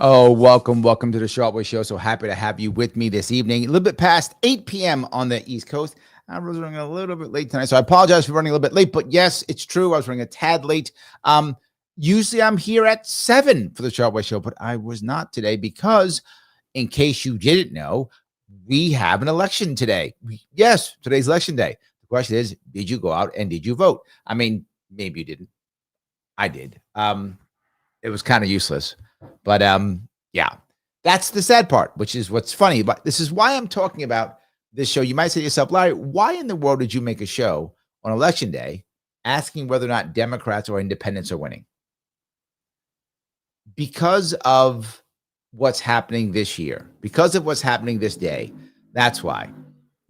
Oh, welcome to the Sharpe Show. So happy to have you with me this evening. A little bit past 8 p.m. on the East Coast. I was running a little bit late tonight, so I apologize for running a little bit late. But yes, it's true. I was running a tad late. Usually I'm here at 7 for the Sharpe Show, but I was not today because, in case you didn't know, we have an election today. Yes, today's election day. The question is, did you go out and did you vote? I mean, maybe you didn't. I did. It was kind of useless. But yeah, that's the sad part, which is what's funny. But this is why I'm talking about this show. You might say to yourself, Larry, why in the world did you make a show on election day asking whether or not Democrats or independents are winning? Because of what's happening this year, because of what's happening this day. That's why.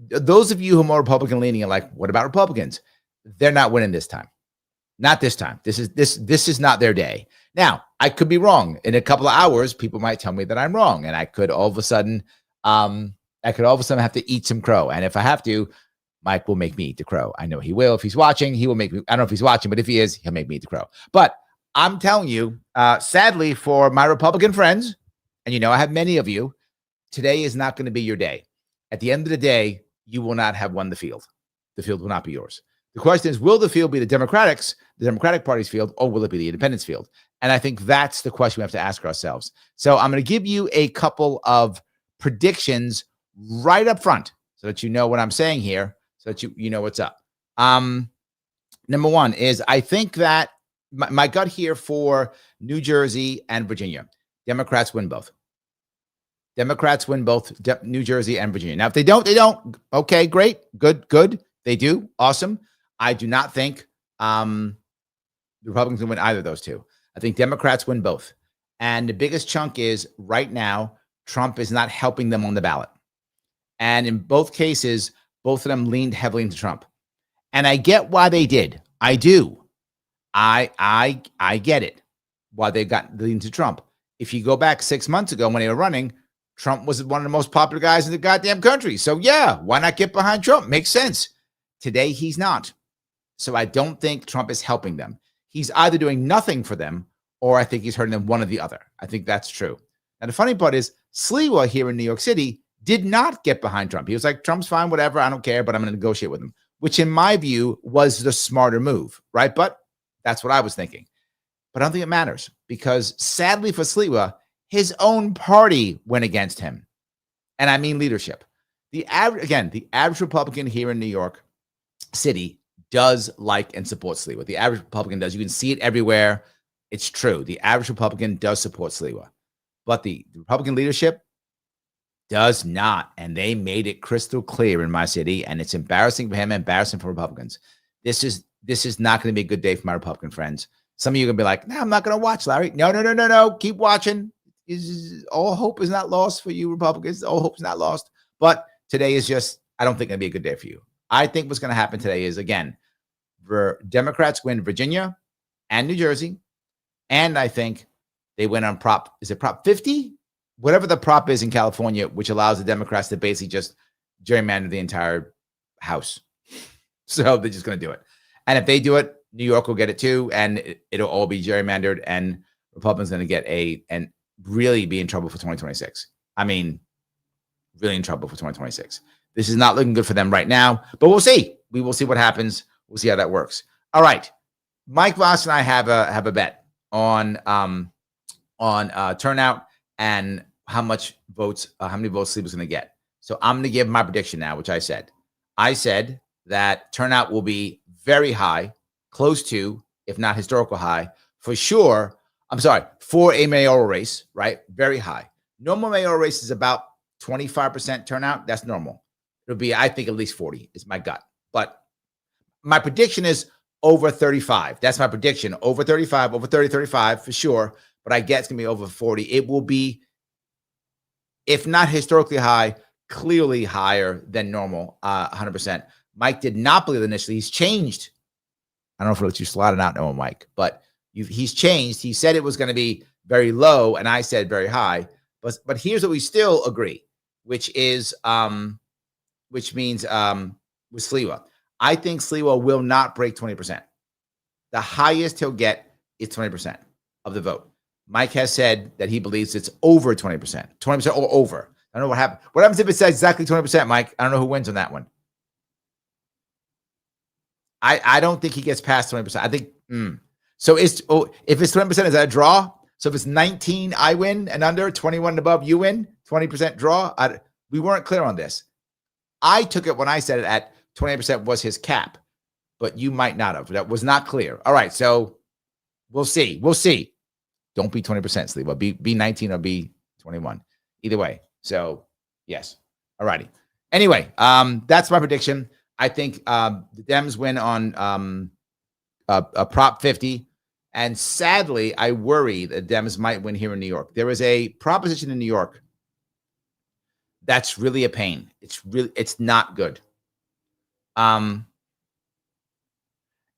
Those of you who are more Republican leaning are like, what about Republicans? They're not winning this time. Not this time. This is not their day. Now, I could be wrong. In a couple of hours, people might tell me that I'm wrong, and I could all of a sudden have to eat some crow. And if I have to, Mike will make me eat the crow. I know he will. If he's watching, he will make me. I don't know if he's watching, but if he is, he'll make me eat the crow. But I'm telling you, sadly, for my Republican friends, and you know I have many of you, today is not going to be your day. At the end of the day, you will not have won the field. The field will not be yours. The question is, will the field be the Democratic Party's field, or will it be the independents' field? And I think that's the question we have to ask ourselves. So I'm going to give you a couple of predictions right up front so that you know what I'm saying here, so that you know what's up. Number one is, I think that my gut here for New Jersey and Virginia, Democrats win both. Democrats win both New Jersey and Virginia. Now, if they don't, they don't. Okay, great. Good. They do. Awesome. I do not think the Republicans will win either of those two. I think Democrats win both. And the biggest chunk is right now, Trump is not helping them on the ballot. And in both cases, both of them leaned heavily into Trump. And I get why they did. I do. I get it. Why they got leaned to Trump. If you go back 6 months ago when they were running, Trump was one of the most popular guys in the goddamn country. So yeah, why not get behind Trump? Makes sense. Today, he's not. So I don't think Trump is helping them. He's either doing nothing for them, or I think he's hurting them, one or the other. I think that's true. And the funny part is, Sliwa here in New York City did not get behind Trump. He was like, Trump's fine, whatever, I don't care, but I'm going to negotiate with him, which in my view was the smarter move, right? But that's what I was thinking. But I don't think it matters, because sadly for Sliwa, his own party went against him. And I mean leadership. The average Republican here in New York City does like and support Sliwa. The average Republican does. You can see it everywhere. It's true. The average Republican does support Sliwa. But the Republican leadership does not. And they made it crystal clear in my city. And it's embarrassing for him, embarrassing for Republicans. This is not going to be a good day for my Republican friends. Some of you are going to be like, no, I'm not going to watch, Larry. No. Keep watching. All hope is not lost for you Republicans. All hope is not lost. But today is just, I don't think it'll be a good day for you. I think what's going to happen today is, again, Democrats win Virginia and New Jersey. And I think they win on Prop 50? Whatever the prop is in California, which allows the Democrats to basically just gerrymander the entire House. So they're just going to do it. And if they do it, New York will get it too. And it'll all be gerrymandered. And Republicans going to get and really be in trouble for 2026. I mean, really in trouble for 2026. This is not looking good for them right now, but we'll see. We will see what happens. We'll see how that works. All right. Mike Voss and I have a bet on turnout and how many votes Sleep is going to get. So I'm going to give my prediction now, which I said. I said that turnout will be very high, close to, if not historical high, for sure. I'm sorry, for a mayoral race, right? Very high. Normal mayoral race is about 25% turnout. That's normal. It'll be, I think, at least 40 is my gut. But my prediction is over 35. That's my prediction. Over 35, over 30, 35 for sure. But I guess it's going to be over 40. It will be, if not historically high, clearly higher than normal, 100%. Mike did not believe initially. He's changed. I don't know if it lets you slot it out now, Mike, but he's changed. He said it was going to be very low, and I said very high. But here's what we still agree, which means with Sliwa. I think Sliwa will not break 20%. The highest he'll get is 20% of the vote. Mike has said that he believes it's over 20%. 20% or over. I don't know what happens. What happens if it says exactly 20%, Mike? I don't know who wins on that one. I don't think he gets past 20%. I think so if it's 20%, is that a draw? So if it's 19, I win, and under 21 and above, you win. 20% draw. We weren't clear on this. I took it when I said it at 20% was his cap, but you might not have. That was not clear. All right, so we'll see. We'll see. Don't be 20%, Sleeva. Be 19 or be 21. Either way. So yes. All righty. Anyway, that's my prediction. I think the Dems win on a Prop 50. And sadly, I worry that Dems might win here in New York. There is a proposition in New York that's really a pain. It's not good. And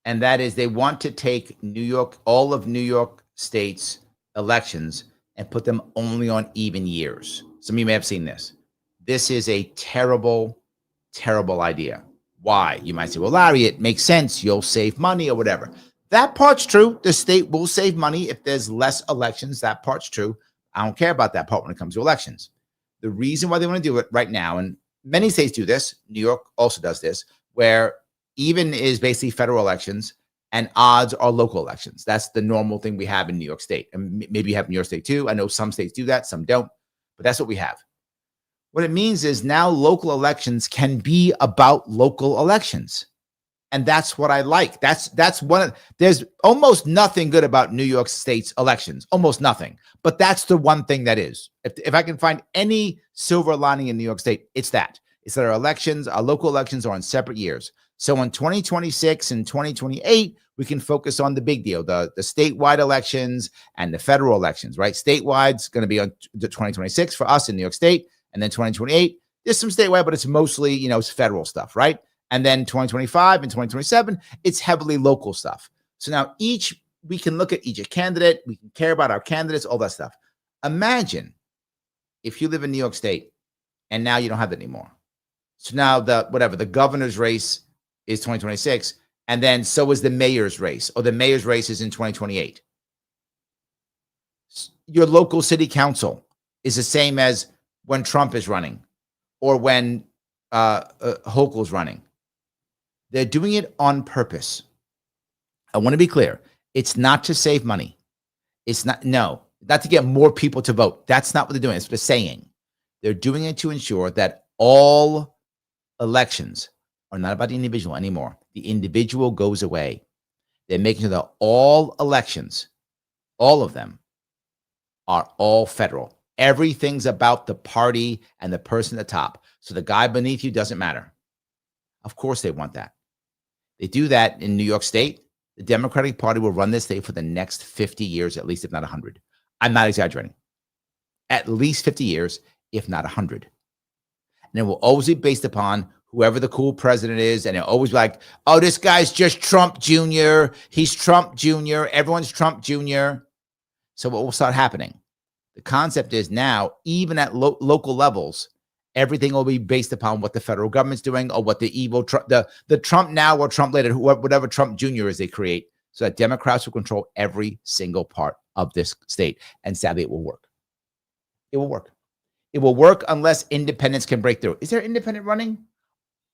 that is they want to take all of New York State's elections and put them only on even years. Some of you may have seen this. This is a terrible, terrible idea. Why? You might say, well, Larry, it makes sense. You'll save money or whatever. That part's true. The state will save money if there's less elections. That part's true. I don't care about that part when it comes to elections. The reason why they want to do it right now, and many states do this, New York also does this, where even is basically federal elections and odds are local elections. That's the normal thing we have in New York State. And maybe you have New York State too. I know some states do that, some don't, but that's what we have. What it means is now local elections can be about local elections. And that's what I like. There's almost nothing good about New York State's elections, almost nothing. But that's the one thing that is. If I can find any silver lining in New York State, it's that. It's that our local elections are on separate years. So in 2026 and 2028, we can focus on the big deal, the statewide elections and the federal elections, right? Statewide's going to be on the 2026 for us in New York State. And then 2028, there's some statewide, but it's mostly, it's federal stuff, right? And then 2025 and 2027, it's heavily local stuff. So now we can look at each candidate. We can care about our candidates, all that stuff. Imagine if you live in New York State and now you don't have that anymore. So now the governor's race is 2026. And then so is the mayor's race, or the mayor's race is in 2028. Your local city council is the same as when Trump is running or when Hochul's running. They're doing it on purpose. I want to be clear. It's not to save money. It's not to get more people to vote. That's not what they're doing. It's what they're saying. They're doing it to ensure that all elections are not about the individual anymore. The individual goes away. They're making sure that all elections, all of them, are all federal. Everything's about the party and the person at the top. So the guy beneath you doesn't matter. Of course they want that. They do that in New York State. The Democratic Party will run this state for the next 50 years, at least, if not 100. I'm not exaggerating. At least 50 years, if not 100. And it will always be based upon whoever the cool president is. And it'll always be like, oh, this guy's just Trump Jr. He's Trump Jr. Everyone's Trump Jr. So what will start happening? The concept is now, even at local levels, everything will be based upon what the federal government's doing or what the evil the Trump now or Trump later, whatever Trump Jr. is, they create, so that Democrats will control every single part of this state. And sadly, it will work. It will work. It will work unless independents can break through. Is there an independent running?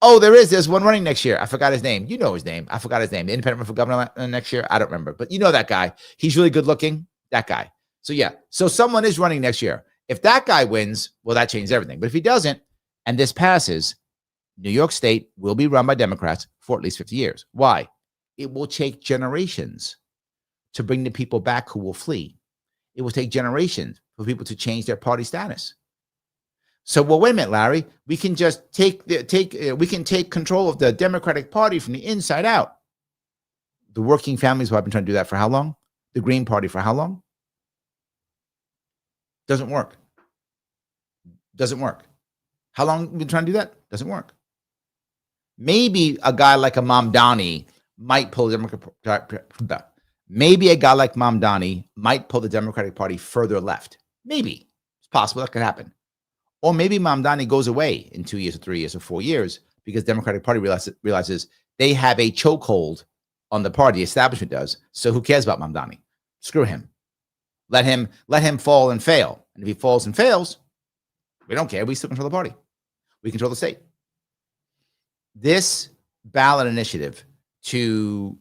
Oh, there is. There's one running next year. I forgot his name. You know his name. I forgot his name. The independent run for governor next year. I don't remember. But you know that guy. He's really good looking. That guy. So yeah. So someone is running next year. If that guy wins, well, that changes everything. But if he doesn't, and this passes, New York State will be run by Democrats for at least 50 years. Why? It will take generations to bring the people back who will flee. It will take generations for people to change their party status. So, well, wait a minute, Larry. We can just take control of the Democratic Party from the inside out. The working families who have been trying to do that for how long? The Green Party for how long? Doesn't work. Doesn't work. How long have we been trying to do that? Doesn't work. Maybe a guy like a Mamdani might pull the maybe a guy like Mamdani might pull the Democratic Party further left. Maybe. It's possible that could happen. Or maybe Mamdani goes away in 2 years or 3 years or 4 years because Democratic Party realizes they have a chokehold on the party. Establishment does. So who cares about Mamdani? Screw him. Let him fall and fail. And if he falls and fails, we don't care. We still control the party. We control the state. This ballot initiative to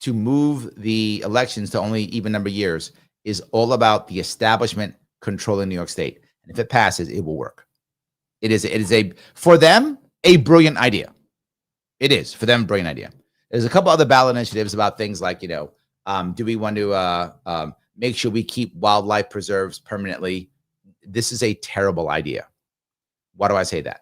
move the elections to only even number years is all about the establishment controlling New York State. And if it passes, it will work. It is for them, a brilliant idea. It is for them, a brilliant idea. There's a couple other ballot initiatives about things like, do we want to make sure we keep wildlife preserves permanently? This is a terrible idea. Why do I say that?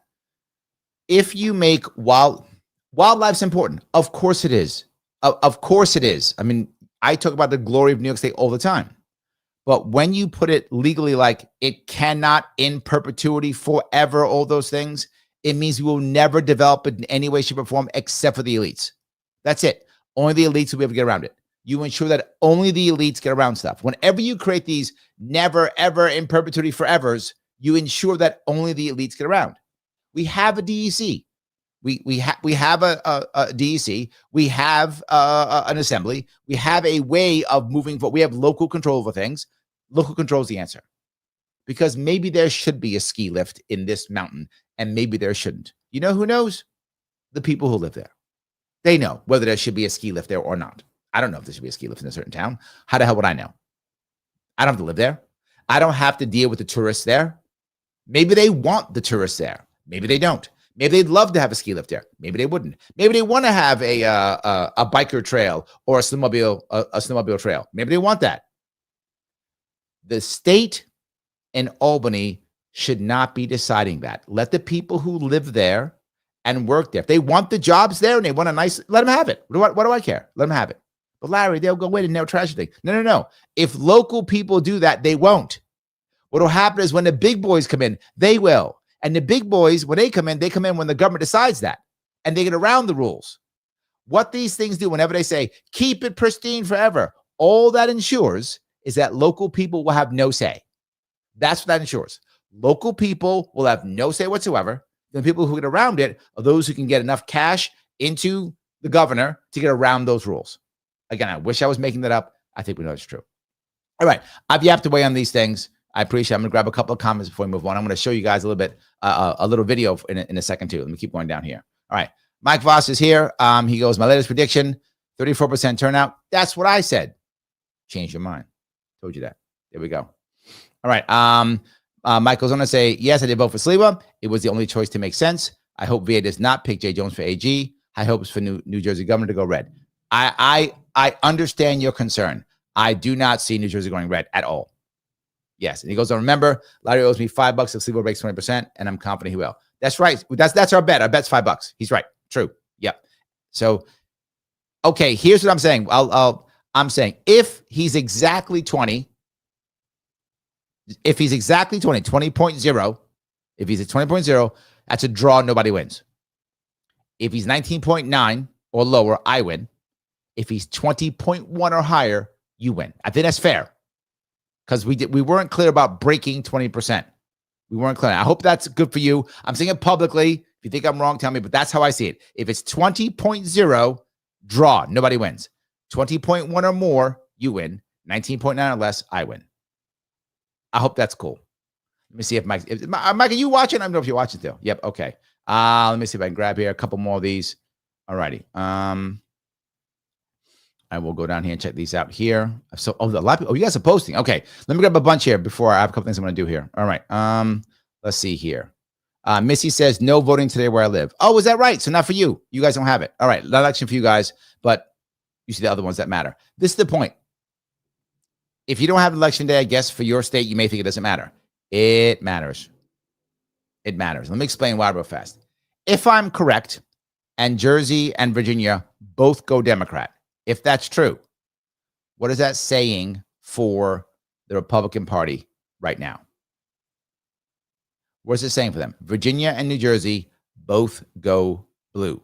If you make wildlife's important, of course it is. Of course it is. I mean, I talk about the glory of New York State all the time. But when you put it legally, like it cannot in perpetuity forever, all those things, it means we will never develop it in any way, shape, or form except for the elites. That's it. Only the elites will be able to get around it. You ensure that only the elites get around stuff. Whenever you create these never, ever, in perpetuity forevers, you ensure that only the elites get around. We have a DEC. We have a DEC. We have an assembly. We have a way of moving forward. We have local control over things. Local control is the answer. Because maybe there should be a ski lift in this mountain, and maybe there shouldn't. You know who knows? The people who live there. They know whether there should be a ski lift there or not. I don't know if there should be a ski lift in a certain town. How the hell would I know? I don't have to live there. I don't have to deal with the tourists there. Maybe they want the tourists there. Maybe they don't. Maybe they'd love to have a ski lift there. Maybe they wouldn't. Maybe they want to have a biker trail or a snowmobile trail. Maybe they want that. The state and Albany should not be deciding that. Let the people who live there and work there, if they want the jobs there and they want a nice, let them have it. What do I care? Let them have it. But Larry, they'll go in and they'll trash the thing. No. If local people do that, they won't. What will happen is when the big boys come in, they will. And the big boys, when they come in when the government decides that. And they get around the rules. What these things do, whenever they say, keep it pristine forever, all that ensures is that local people will have no say. That's what that ensures. Local people will have no say whatsoever. The people who get around it are those who can get enough cash into the governor to get around those rules. Again, I wish I was making that up. I think we know it's true. All right. I've yapped away on these things. I appreciate it. I'm going to grab a couple of comments before we move on. I'm going to show you guys a little bit, a little video in a second, too. Let me keep going down here. All right. Mike Voss is here. He goes, my latest prediction, 34% turnout. That's what I said. Change your mind. Told you that. There we go. All right. Michael's going to say, yes, I did vote for Sliwa. It was the only choice to make sense. I hope VA does not pick Jay Jones for AG. High hopes for New Jersey governor to go red. I understand your concern. I do not see New Jersey going red at all. Yes. And he goes on, remember, Larry owes me $5 if Sliwa breaks 20%, and I'm confident he will. That's right. That's our bet. Our bet's $5. He's right. True. Yep. So, okay, here's what I'm saying. I'm saying if he's exactly 20, if he's exactly 20.0, if he's at 20.0, that's a draw. Nobody wins. If he's 19.9 or lower, I win. If he's 20.1 or higher, you win. I think that's fair. Because we weren't clear about breaking 20%. We weren't clear. I hope that's good for you. I'm saying it publicly. If you think I'm wrong, tell me. But that's how I see it. If it's 20.0, draw. Nobody wins. 20.1 or more, you win. 19.9 or less, I win. I hope that's cool. Let me see if Mike, are you watching? I don't know if you're watching still. Yep. Okay. Let me see if I can grab here a couple more of these. All righty. I will go down here and check these out here. So, a lot of people, you guys are posting. Okay. Let me grab a bunch here before I have a couple things I'm going to do here. All right. Let's see here. Missy says no voting today where I live. Oh, is that right? So not for you. You guys don't have it. All right. Not election for you guys, but you see the other ones that matter. This is the point. If you don't have election day, I guess for your state, you may think it doesn't matter. It matters. It matters. Let me explain why real fast. If I'm correct and Jersey and Virginia both go Democrat, if that's true, what is that saying for the Republican Party right now? What's it saying for them? Virginia and New Jersey both go blue.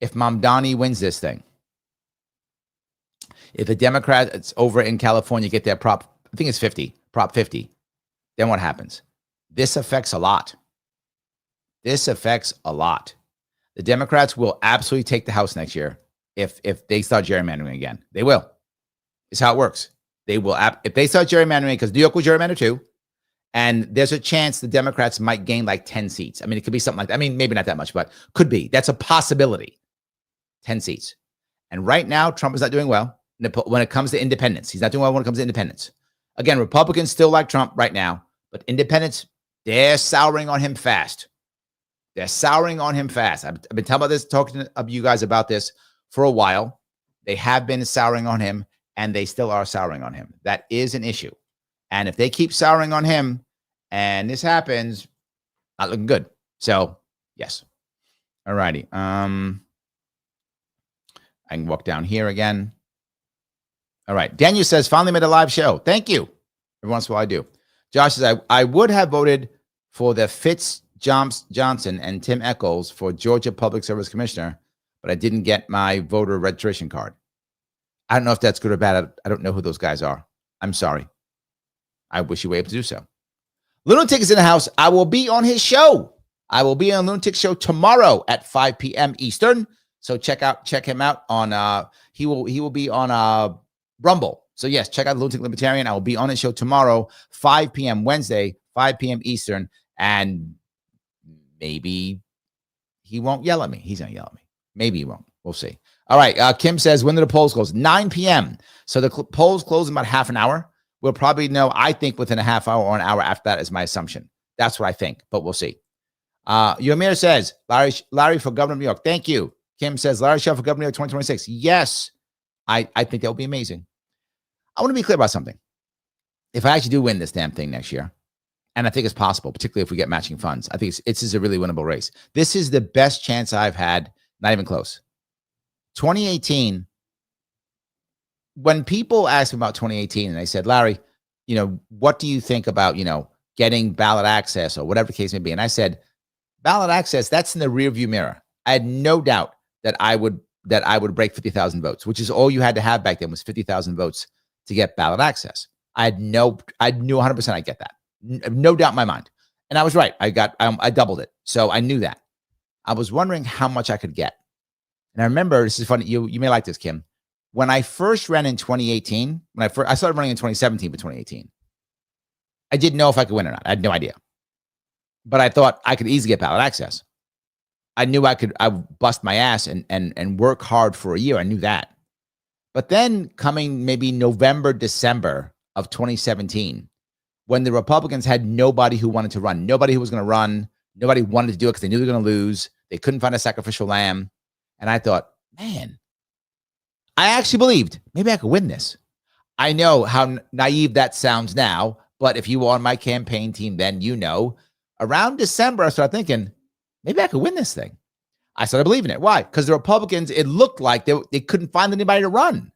if Mamdani wins this thing, if the Democrats over in California get their Prop 50, then what happens? This affects a lot. The Democrats will absolutely take the House next year if they start gerrymandering again. They will. It's how it works. They will, if they start gerrymandering, because New York will gerrymander too, and there's a chance the Democrats might gain like 10 seats. I mean, it could be something like that. I mean, maybe not that much, but could be. That's a possibility. 10 seats. And right now, Trump is not doing well when it comes to independents. He's not doing well when it comes to independents. Again, Republicans still like Trump right now, but independents, they're souring on him fast. I've been talking to you guys about this for a while. They have been souring on him, and they still are souring on him. That is an issue. And if they keep souring on him and this happens, not looking good. So, yes. All righty. I can walk down here again. All right. Daniel says, finally made a live show. Thank you. Every once in a while I do. Josh says, I would have voted for the Johnson and Tim Echols for Georgia Public Service Commissioner, but I didn't get my voter registration card. I don't know if that's good or bad. I don't know who those guys are. I'm sorry. I wish you were able to do so. Lunatic is in the house. I will be on his show. I will be on Lunatic's show tomorrow at 5 p.m. Eastern. So check him out on he will be on Rumble. So yes, check out Lunatic Libertarian. I will be on his show tomorrow, 5 p.m. Wednesday, 5 p.m. Eastern, and maybe he won't yell at me. He's gonna yell at me. Maybe he won't. We'll see. All right. Kim says, when do the polls close? 9 p.m. So the polls close in about half an hour. We'll probably know, I think, within a half hour or an hour after that is my assumption. That's what I think, but we'll see. Yomir says, Larry for governor of New York. Thank you. Kim says, Larry Sharpe for governor of New York 2026. Yes, I think that will be amazing. I want to be clear about something. If I actually do win this damn thing next year, and I think it's possible, particularly if we get matching funds, I think it's a really winnable race. This is the best chance I've had, not even close. 2018, when people asked me about 2018 and they said, Larry, what do you think about, getting ballot access or whatever the case may be? And I said, ballot access, that's in the rearview mirror. I had no doubt that I would break 50,000 votes, which is all you had to have back then was 50,000 votes to get ballot access. I knew 100% I'd get that. No doubt in my mind. And I was right. I doubled it. So I knew that. I was wondering how much I could get. And I remember, this is funny. You may like this, Kim. When I first ran in 2018, I started running in 2017, but 2018, I didn't know if I could win or not. I had no idea. But I thought I could easily get ballot access. I knew I would bust my ass and work hard for a year. I knew that. But then coming maybe November, December of 2017, when the Republicans had nobody who wanted to run, nobody who was going to run, nobody wanted to do it because they knew they were going to lose. They couldn't find a sacrificial lamb. And I thought, man, I actually believed maybe I could win this. I know how naive that sounds now, but if you were on my campaign team, then around December, I started thinking, maybe I could win this thing. I started believing it. Why? Because the Republicans, it looked like they couldn't find anybody to run.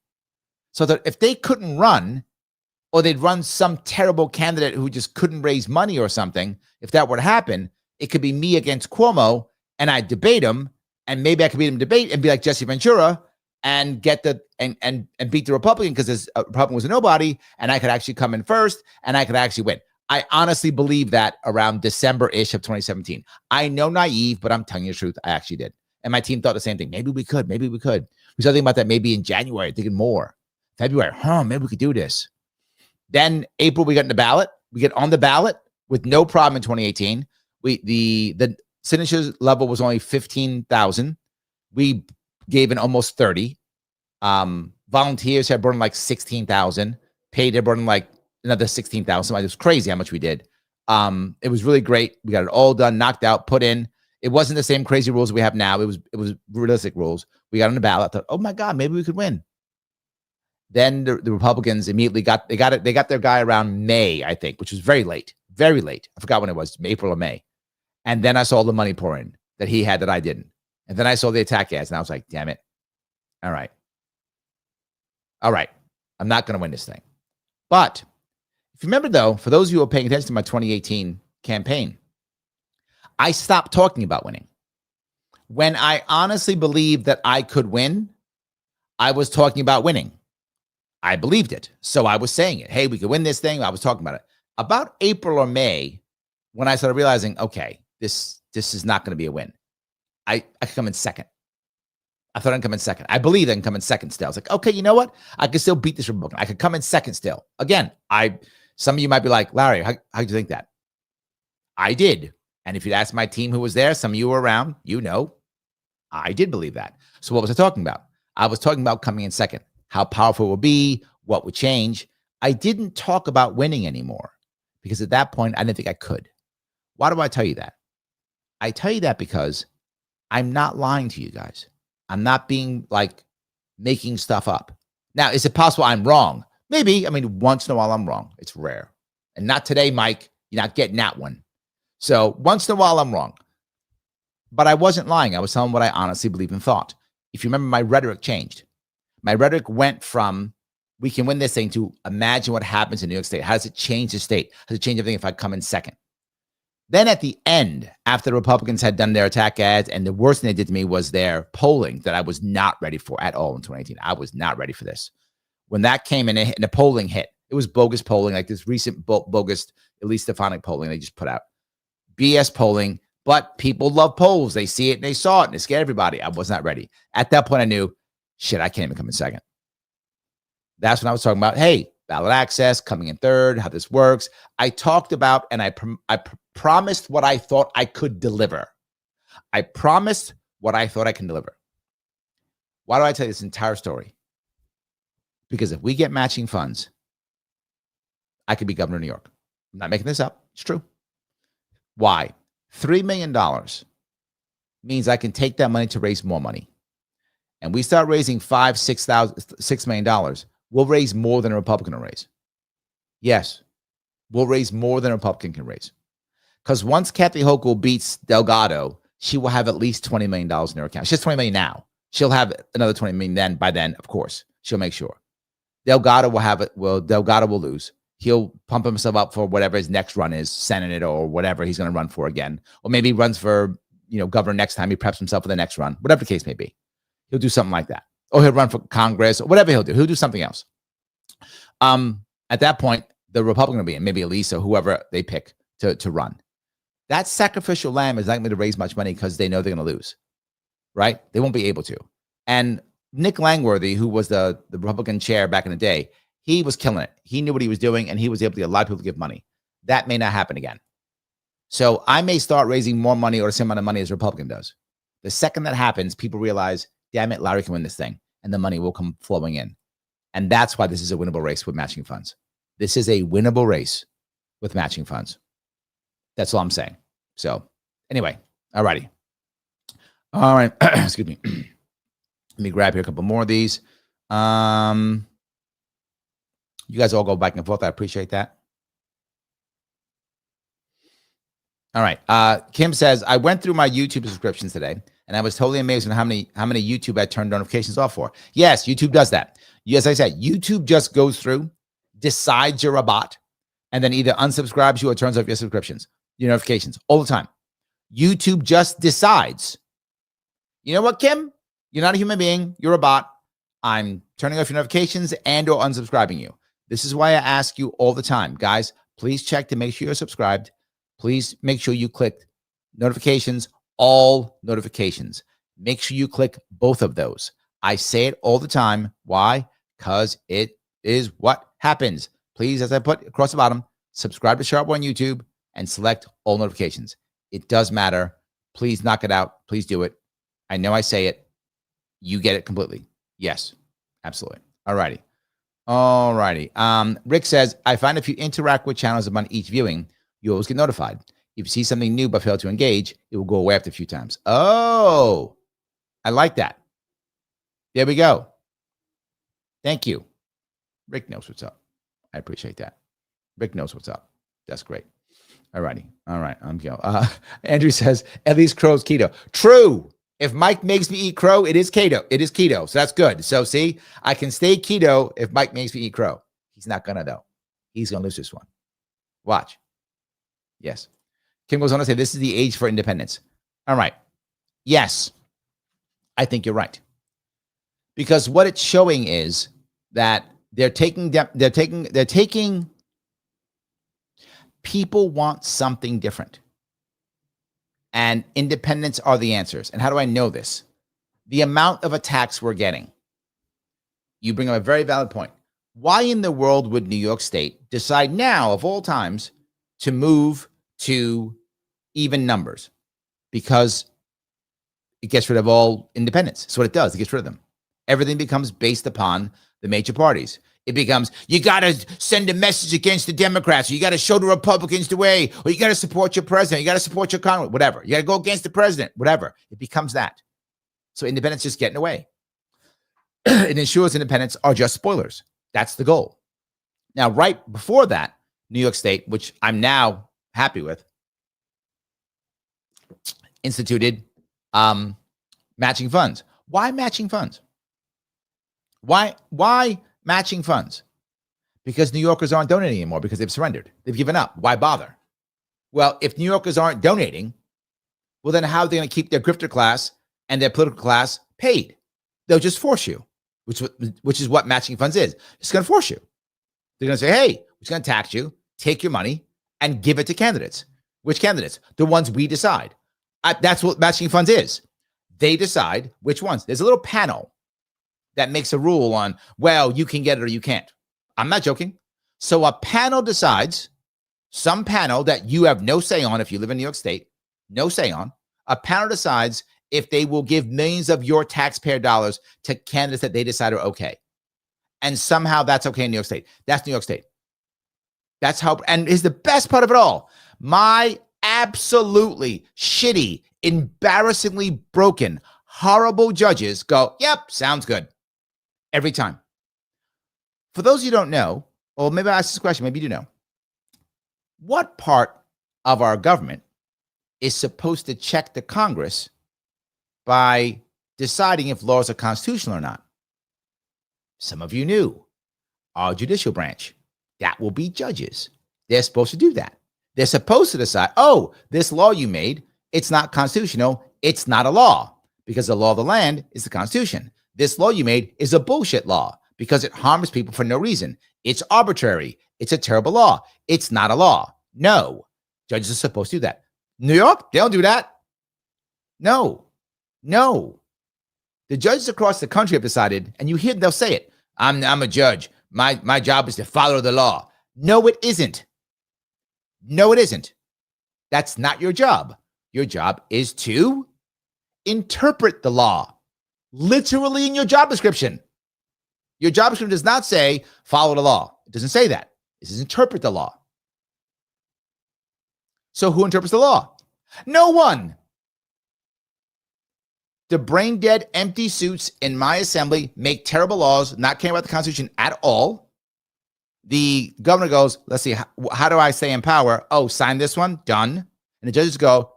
So that if they couldn't run, or they'd run some terrible candidate who just couldn't raise money or something, if that were to happen, it could be me against Cuomo, and I'd debate him, and maybe I could beat him in debate and be like Jesse Ventura and get and beat the Republican because this Republican was a nobody, and I could actually come in first, and I could actually win. I honestly believe that around December-ish of 2017. I know naive, but I'm telling you the truth. I actually did. And my team thought the same thing. Maybe we could. We started thinking about that maybe in January, thinking more. February, maybe we could do this. Then April, we got in the ballot. We get on the ballot with no problem in 2018. The signatures level was only 15,000. We gave in almost 30. Volunteers had brought in like 16,000. Paid had brought in like another 16,000. It was crazy how much we did. It was really great. We got it all done, knocked out, put in. It wasn't the same crazy rules we have now. It was realistic rules. We got on the ballot. I thought, oh my God, maybe we could win. Then the Republicans immediately got their guy around May, I think, which was very late. I forgot when it was, April or May. And then I saw the money pour in that he had that I didn't. And then I saw the attack ads, and I was like, damn it. All right. I'm not going to win this thing. But if you remember, though, for those of you who are paying attention to my 2018 campaign, I stopped talking about winning. When I honestly believed that I could win, I was talking about winning. I believed it. So I was saying it. Hey, we could win this thing. I was talking about it. About April or May, when I started realizing, okay, this is not going to be a win. I could come in second. I thought I'd come in second. I believe I can come in second still. I was like, okay, you know what? I could still beat this Republican. I could come in second still. Again, some of you might be like, Larry, how do you think that? I did. And if you'd ask my team who was there, some of you were around, you know, I did believe that. So what was I talking about? I was talking about coming in second, how powerful it would be, what would change. I didn't talk about winning anymore because at that point, I didn't think I could. Why do I tell you that? I tell you that because I'm not lying to you guys. I'm not being like making stuff up. Now, is it possible I'm wrong? Maybe. I mean, once in a while I'm wrong. It's rare. And not today, Mike. You're not getting that one. So once in a while I'm wrong. But I wasn't lying. I was telling what I honestly believe and thought. If you remember, my rhetoric changed. My rhetoric went from we can win this thing to imagine what happens in New York State. How does it change the state? How does it change everything if I come in second? Then at the end, after the Republicans had done their attack ads, and the worst thing they did to me was their polling that I was not ready for at all in 2018. I was not ready for this. When that came in and the polling hit, it was bogus polling, like this recent bogus, at least Stefanik polling they just put out. BS polling, but people love polls. They see it and they saw it and it scared everybody. I was not ready. At that point, I knew, shit, I can't even come in second. That's when I was talking about, hey, ballot access, coming in third, how this works. I talked about and I promised what I thought I could deliver. I promised what I thought I can deliver. Why do I tell you this entire story? Because if we get matching funds, I could be governor of New York. I'm not making this up. It's true. Why? $3 million means I can take that money to raise more money. And we start raising $6 million, we'll raise more than a Republican will raise. Yes, we'll raise more than a Republican can raise. Because once Kathy Hochul beats Delgado, she will have at least $20 million in her account. She has $20 million now. She'll have another $20 million then. By then, of course, she'll make sure. Delgado will have it. Well, Delgado will lose. He'll pump himself up for whatever his next run is, Senate or whatever he's going to run for again. Or maybe he runs for, governor next time. He preps himself for the next run, whatever the case may be. He'll do something like that. Or he'll run for Congress or whatever he'll do. He'll do something else. At that point, the Republican will be in, maybe Elise or whoever they pick to run. That sacrificial lamb is not going to raise much money because they know they're going to lose, right? They won't be able to. And Nick Langworthy, who was the Republican chair back in the day, he was killing it. He knew what he was doing, and he was able to get a lot of people to give money. That may not happen again. So I may start raising more money or the same amount of money as a Republican does. The second that happens, people realize, damn it, Larry can win this thing, and the money will come flowing in. And that's why this is a winnable race with matching funds. This is a winnable race with matching funds. That's all I'm saying. So anyway, all righty. All right. Excuse me. Let me grab here a couple more of these. You guys all go back and forth. I appreciate that. All right. Kim says, I went through my YouTube subscriptions today, and I was totally amazed at how many YouTube I turned notifications off for. Yes, YouTube does that. As I said, YouTube just goes through, decides you're a bot, and then either unsubscribes you or turns off your subscriptions, your notifications all the time. YouTube just decides, you know what, Kim? You're not a human being. You're a bot. I'm turning off your notifications and or unsubscribing you. This is why I ask you all the time, guys, please check to make sure you're subscribed. Please make sure you click notifications, all notifications. Make sure you click both of those. I say it all the time. Why? Because it is what happens. Please, as I put across the bottom, subscribe to Sharpe on YouTube and select all notifications. It does matter. Please knock it out. Please do it. I know I say it. You get it completely. Yes, absolutely. All righty. All righty. Rick says, I find if you interact with channels upon each viewing, you always get notified. If you see something new but fail to engage, it will go away after a few times. Oh, I like that. There we go. Thank you. Rick knows what's up. I appreciate that. Rick knows what's up. That's great. All righty. All right. I'm going. Andrew says, at least crow's keto. True. If Mike makes me eat crow, it is keto. It is keto. So that's good. So see, I can stay keto if Mike makes me eat crow. He's not going to, though. He's going to lose this one. Watch. Yes. Kim goes on to say, this is the age for independence. All right. Yes. I think you're right. Because what it's showing is that they're taking people want something different. And independents are the answers. And how do I know this? The amount of attacks we're getting. You bring up a very valid point. Why in the world would New York State decide now, of all times, to move to even numbers? Because it gets rid of all independents. That's what it does. It gets rid of them. Everything becomes based upon the major parties. It becomes, you got to send a message against the Democrats, or you got to show the Republicans the way, or you got to support your president, you got to support your Congress, whatever. You got to go against the president, whatever. It becomes that. So independents just getting away. It ensures independents are just spoilers. That's the goal. Now, right before that, New York State, which I'm now happy with, instituted matching funds. Why matching funds? Why matching funds? Because New Yorkers aren't donating anymore because they've surrendered. They've given up. Why bother? Well, if New Yorkers aren't donating, well, then how are they going to keep their grifter class and their political class paid? They'll just force you, which is what matching funds is. It's going to force you. They're going to say, hey, we're going to tax you, take your money, and give it to candidates. Which candidates? The ones we decide. That's what matching funds is. They decide which ones. There's a little panel that makes a rule on, well, you can get it or you can't. I'm not joking. So a panel decides, some panel that you have no say on if you live in New York State, no say on, a panel decides if they will give millions of your taxpayer dollars to candidates that they decide are okay. And somehow that's okay in New York State. That's New York State. That's how, and is the best part of it all. My absolutely shitty, embarrassingly broken, horrible judges go, yep, sounds good. Every time. For those of you who don't know, or maybe I ask this question, maybe you do know, what part of our government is supposed to check the Congress by deciding if laws are constitutional or not? Some of you knew. Our judicial branch. That will be judges. They're supposed to do that. They're supposed to decide, oh, this law you made, it's not constitutional. It's not a law because the law of the land is the Constitution. This law you made is a bullshit law because it harms people for no reason. It's arbitrary. It's a terrible law. It's not a law. No, judges are supposed to do that. New York, they don't do that. No. The judges across the country have decided, and you hear they'll say it. I'm a judge. My job is to follow the law. No, it isn't. No, it isn't. That's not your job. Your job is to interpret the law. Literally in your job description. Your job description does not say follow the law. It doesn't say that. It says interpret the law. So who interprets the law? No one. The brain dead, empty suits in my assembly make terrible laws, not caring about the Constitution at all. The governor goes, let's see, how do I stay in power? Oh, sign this one, done. And the judges go,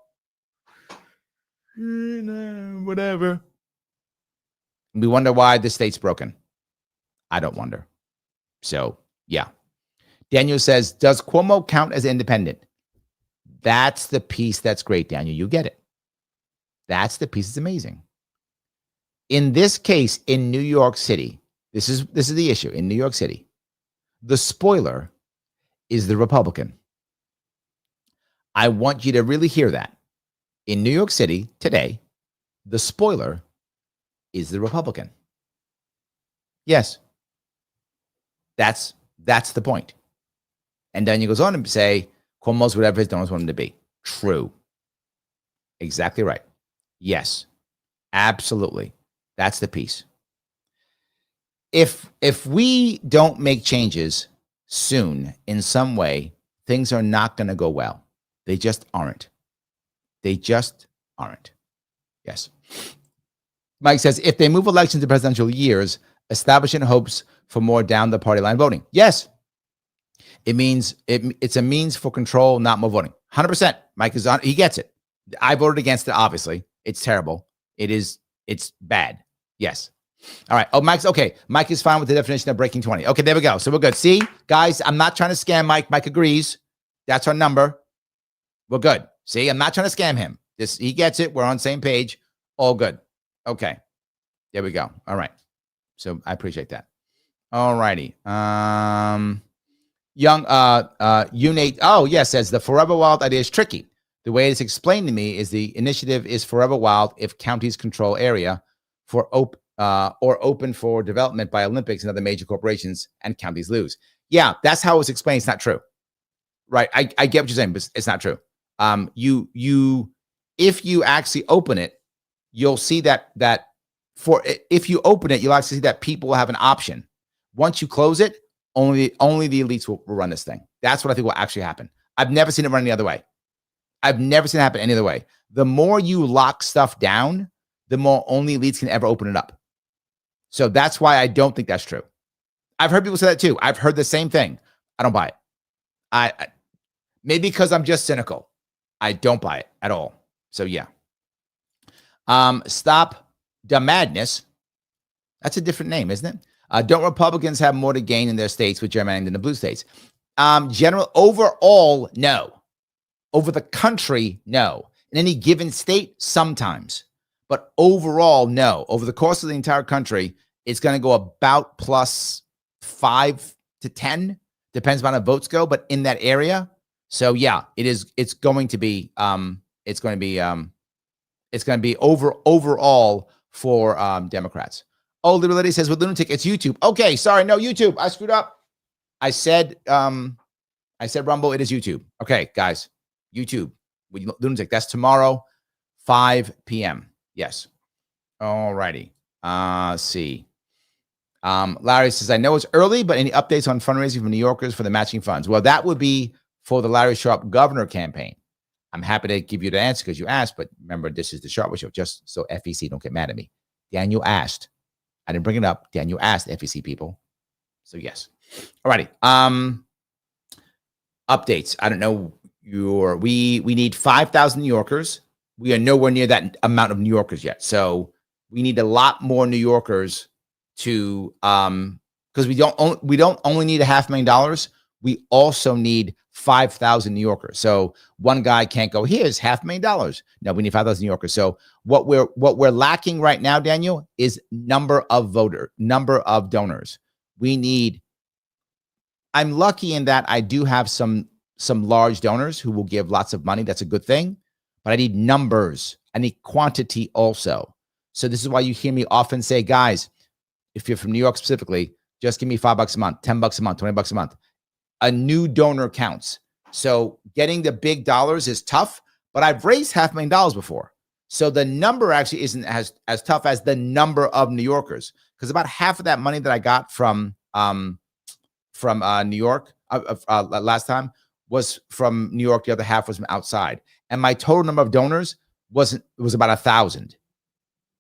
whatever. We wonder why the state's broken. I don't wonder. So, yeah. Daniel says, does Cuomo count as independent? That's the piece that's great, Daniel. You get it. That's the piece that's amazing. In this case, in New York City, this is the issue. In New York City, the spoiler is the Republican. I want you to really hear that. In New York City today, the spoiler is the Republican. Yes. That's the point. And then he goes on to say, Cuomo's whatever his donors want him to be. True. Exactly right. Yes. Absolutely. That's the piece. If we don't make changes soon in some way, things are not going to go well. They just aren't. They just aren't. Yes. Mike says, if they move elections to presidential years, establishment hopes for more down the party line voting. Yes. It means it's a means for control, not more voting. 100%. Mike is on. He gets it. I voted against it, obviously. It's terrible. It's bad. Yes. All right. Oh, Mike's okay. Mike is fine with the definition of breaking 20. Okay, there we go. So we're good. See, guys, I'm not trying to scam Mike. Mike agrees. That's our number. We're good. See, I'm not trying to scam him. He gets it. We're on the same page. All good. Okay. There we go. All right. So I appreciate that. All righty. Unate. Oh, yes, says the Forever Wild idea is tricky. The way it's explained to me is the initiative is Forever Wild if counties control area for or open for development by Olympics and other major corporations and counties lose. Yeah, that's how it's explained. It's not true. Right. I get what you're saying, but it's not true. If you actually open it, you'll see that if you open it, you'll actually see that people will have an option. Once you close it, only the elites will run this thing. That's what I think will actually happen. I've never seen it run any other way. I've never seen it happen any other way. The more you lock stuff down, the more only elites can ever open it up. So that's why I don't think that's true. I've heard people say that too. I've heard the same thing. I don't buy it. I maybe because I'm just cynical. I don't buy it at all. So yeah. Stop the madness. That's a different name, isn't it? Don't Republicans have more to gain in their states with gerrymandering than the blue states? Overall, no. Over the country, no. In any given state, sometimes. But overall, no. Over the course of the entire country, it's going to go about plus 5 to 10. Depends on how votes go, but in that area. So yeah, it is. It's going to be. It's going to be overall for Democrats. Oh, Little Lady says with lunatic, it's YouTube. Okay, sorry, no YouTube. I screwed up. I said Rumble. It is YouTube. Okay, guys, YouTube with lunatic. That's tomorrow, 5 p.m. Yes. All righty. See. Larry says, I know it's early, but any updates on fundraising for New Yorkers for the matching funds? Well, that would be for the Larry Sharpe governor campaign. I'm happy to give you the answer because you asked, but remember, this is the Sharpe Show, just so FEC don't get mad at me. Daniel asked. I didn't bring it up. Daniel asked FEC people. So yes. All righty. Updates. I don't know we need 5,000 New Yorkers. We are nowhere near that amount of New Yorkers yet. So we need a lot more New Yorkers to because we don't only need $500,000. We also need 5,000 New Yorkers. So one guy can't go, here's $500,000. No, we need 5,000 New Yorkers. So what we're lacking right now, Daniel, is number of donors. I'm lucky in that I do have some large donors who will give lots of money. That's a good thing. But I need numbers. I need quantity also. So this is why you hear me often say, guys, if you're from New York specifically, just give me $5 a month, $10 a month, $20 a month. A new donor counts. So getting the big dollars is tough, but I've raised $500,000 before. So the number actually isn't as tough as the number of New Yorkers, because about half of that money that I got from New York last time was from New York. The other half was from outside. And my total number of donors was about 1,000.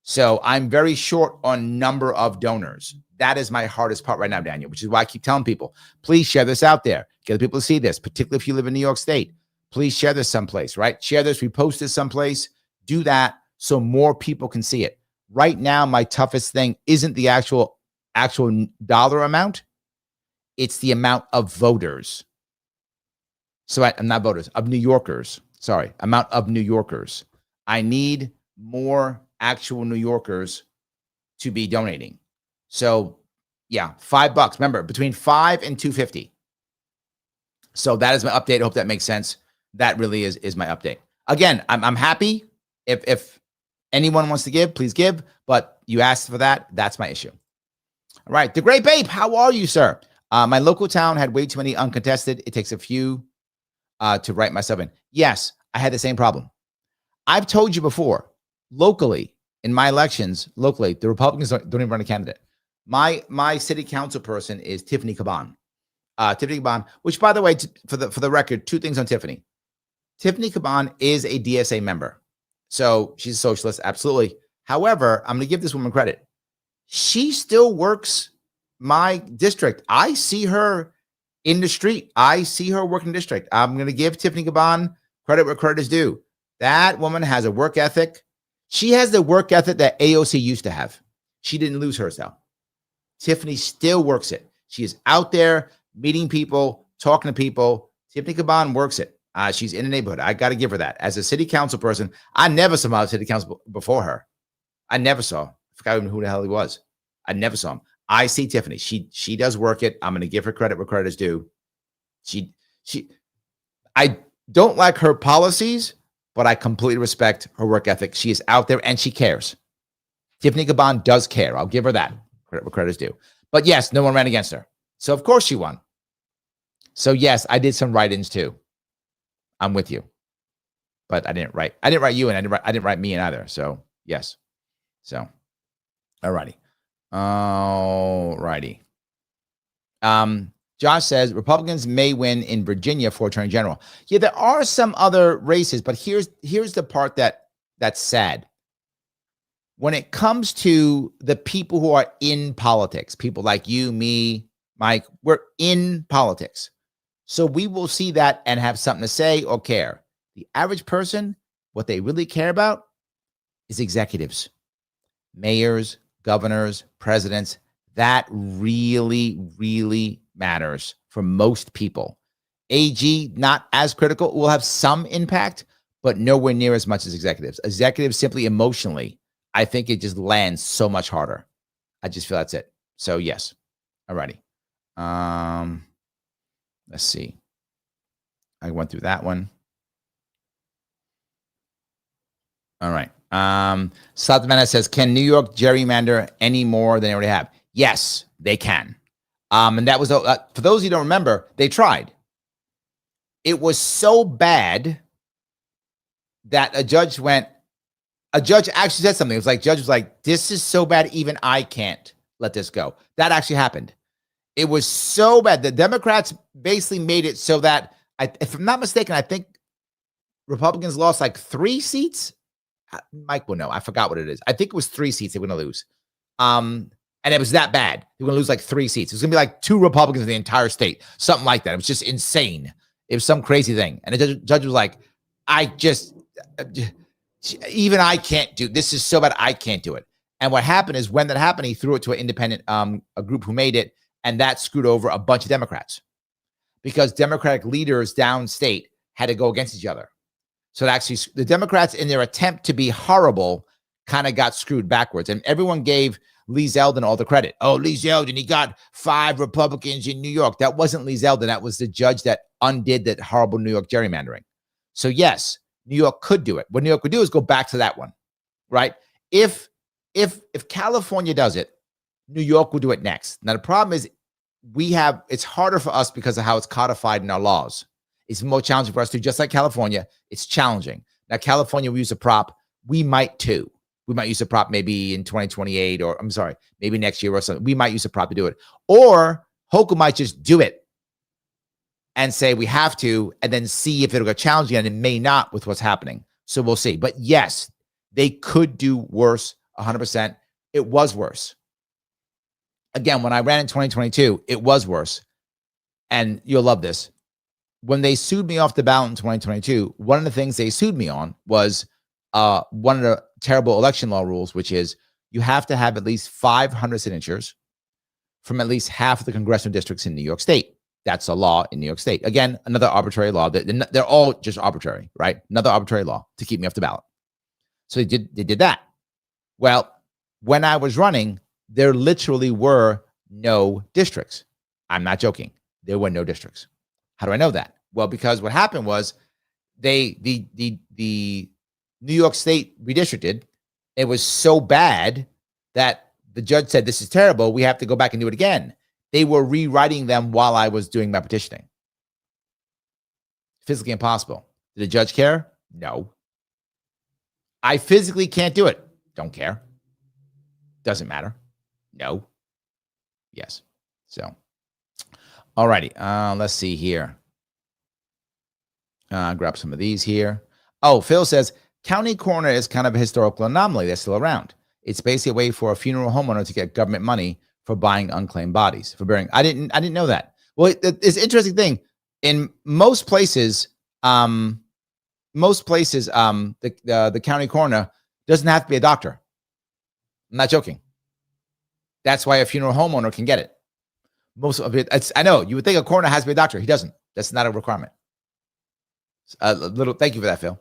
So I'm very short on number of donors. That is my hardest part right now, Daniel, which is why I keep telling people, please share this out there. Get the people to see this, particularly if you live in New York State. Please share this someplace, right? Share this, repost this someplace. Do that so more people can see it. Right now, my toughest thing isn't the actual dollar amount. It's the amount of voters. So I'm not voters, of New Yorkers. Sorry, amount of New Yorkers. I need more actual New Yorkers to be donating. So yeah, $5. Remember, between $5 and $2.50. So that is my update. I hope that makes sense. That really is my update. Again, I'm happy if anyone wants to give, please give. But you asked for that. That's my issue. All right, the Great Babe. How are you, sir? My local town had way too many uncontested. It takes a few to write myself in. Yes, I had the same problem. I've told you before. Locally, in my elections, the Republicans don't even run a candidate. My city council person is Tiffany Caban. Tiffany Caban, which, by the way, for the record, two things on Tiffany. Tiffany Caban is a DSA member. So she's a socialist, absolutely. However, I'm going to give this woman credit. She still works my district. I see her in the street. I see her working the district. I'm going to give Tiffany Caban credit where credit is due. That woman has a work ethic. She has the work ethic that AOC used to have. She didn't lose hers, though. Tiffany still works it. She is out there meeting people, talking to people. Tiffany Caban works it. She's in the neighborhood. I got to give her that. As a city council person, I never saw my city council before her. I never saw. forgot even who the hell he was. I never saw him. I see Tiffany. She does work it. I'm going to give her credit where credit is due. She I don't like her policies, but I completely respect her work ethic. She is out there and she cares. Tiffany Gabon does care. I'll give her that. Credit where credit is due. But yes, no one ran against her. So of course she won. So yes, I did some write-ins too. I'm with you. But I didn't write you and I didn't write me in either. So yes. So alrighty. Josh says Republicans may win in Virginia for Attorney General. Yeah, there are some other races, but here's the part that's sad. When it comes to the people who are in politics, people like you, me, Mike, we're in politics. So we will see that and have something to say or care. The average person, what they really care about is executives, mayors, governors, presidents. That really, really matters for most people. AG, not as critical, will have some impact, but nowhere near as much as executives. Executives simply emotionally, I think it just lands so much harder. I just feel that's it. So yes. Alrighty. Let's see. I went through that one. All right. South Atlanta says, can New York gerrymander any more than they already have? Yes, they can. And that was, for those of you who don't remember, they tried. It was so bad that a judge actually said something. It was like, judge was like, this is so bad, even I can't let this go. That actually happened. It was so bad. The Democrats basically made it so that, if I'm not mistaken, I think Republicans lost like 3 seats. Mike will know. I forgot what it is. I think it was 3 seats they were going to lose. And it was that bad. They were going to lose like 3 seats. It was going to be like 2 Republicans in the entire state. Something like that. It was just insane. It was some crazy thing. And the judge was like, even I can't do this. Is so bad. I can't do it. And what happened is when that happened, he threw it to an independent, a group who made it. And that screwed over a bunch of Democrats because Democratic leaders downstate had to go against each other. So actually, the Democrats, in their attempt to be horrible, kind of got screwed backwards. And everyone gave Lee Zeldin all the credit. Oh, Lee Zeldin, he got 5 Republicans in New York. That wasn't Lee Zeldin. That was the judge that undid that horrible New York gerrymandering. So yes, New York could do it. What New York would do is go back to that one, right? If California does it, New York will do it next. Now, the problem is it's harder for us because of how it's codified in our laws. It's more challenging for us too, just like California. It's challenging. Now, California, we use a prop. We might too. We might use a prop maybe in 2028 or maybe next year or something. We might use a prop to do it. Or Hochul might just do it and say we have to and then see if it'll get challenging, and it may not with what's happening. So we'll see. But yes, they could do worse 100%. It was worse. Again, when I ran in 2022, it was worse. And you'll love this. When they sued me off the ballot in 2022, one of the things they sued me on was one of the terrible election law rules, which is you have to have at least 500 signatures from at least half of the congressional districts in New York State. That's a law in New York State. Again, another arbitrary law. They're all just arbitrary, right? Another arbitrary law to keep me off the ballot. So they did that. Well, when I was running, there literally were no districts. I'm not joking. There were no districts. How do I know that? Well, because what happened was the New York State redistricted. It was so bad that the judge said, this is terrible. We have to go back and do it again. They were rewriting them while I was doing my petitioning. Physically impossible. Did the judge care? No. I physically can't do it. Don't care. Doesn't matter. No. Yes. So, all righty. Let's see here. Grab some of these here. Oh, Phil says, county coroner is kind of a historical anomaly that's still around. It's basically a way for a funeral homeowner to get government money for buying unclaimed bodies, for burying. I didn't know that. Well, it's an interesting thing. In most places, the county coroner doesn't have to be a doctor. I'm not joking. That's why a funeral homeowner can get it. Most of it, I know you would think a coroner has to be a doctor. He doesn't. That's not a requirement. Thank you for that, Phil.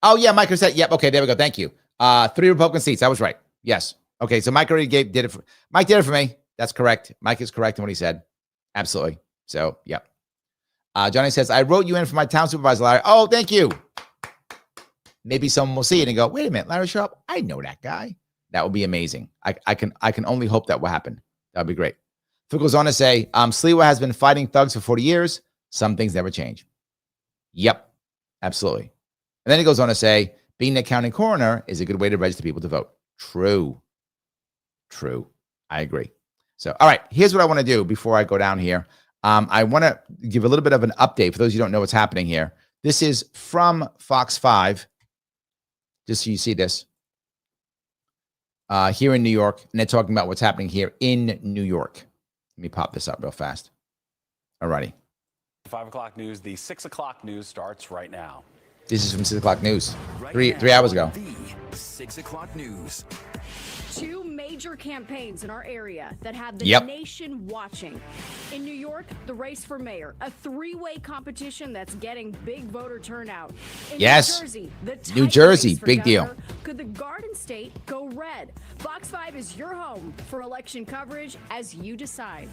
Oh yeah, Mike said, yep. Okay, there we go. Thank you. 3 Republican seats. I was right. Yes. Okay, so Mike already did it. Mike did it for me. That's correct. Mike is correct in what he said. Absolutely. So, yep. Johnny says, I wrote you in for my town supervisor, Larry. Oh, thank you. Maybe someone will see it and go, wait a minute, Larry Sharpe, I know that guy. That would be amazing. I can only hope that will happen. That would be great. Phil goes on to say, Sliwa has been fighting thugs for 40 years. Some things never change. Yep, absolutely. And then he goes on to say, being the county coroner is a good way to register people to vote. True. I agree. So, all right, here's what I want to do before I go down here. I want to give a little bit of an update for those who don't know what's happening here. This is from Fox 5, just so you see this, here in New York, and they're talking about what's happening here in New York. Let me pop this up real fast. All righty. 5 o'clock news. The 6 o'clock news starts right now. This is from 6 o'clock news, three hours ago. The 6 o'clock news. Two major campaigns in our area that have the nation watching. In New York, the race for mayor, a three-way competition that's getting big voter turnout. In yes, New Jersey, New Jersey, big governor, deal. Could the Garden State go red? Fox 5 is your home for election coverage as you decide.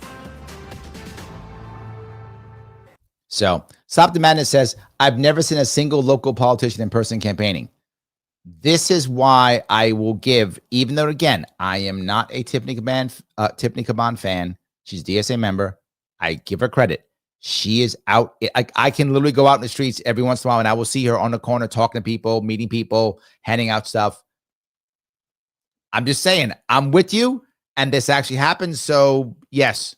So, Stop the Madness says, I've never seen a single local politician in person campaigning. This is why I will give, even though, again, I am not a Tiffany Caban fan. She's a DSA member. I give her credit. She is out. I can literally go out in the streets every once in a while, and I will see her on the corner talking to people, meeting people, handing out stuff. I'm just saying, I'm with you, and this actually happens. So, yes.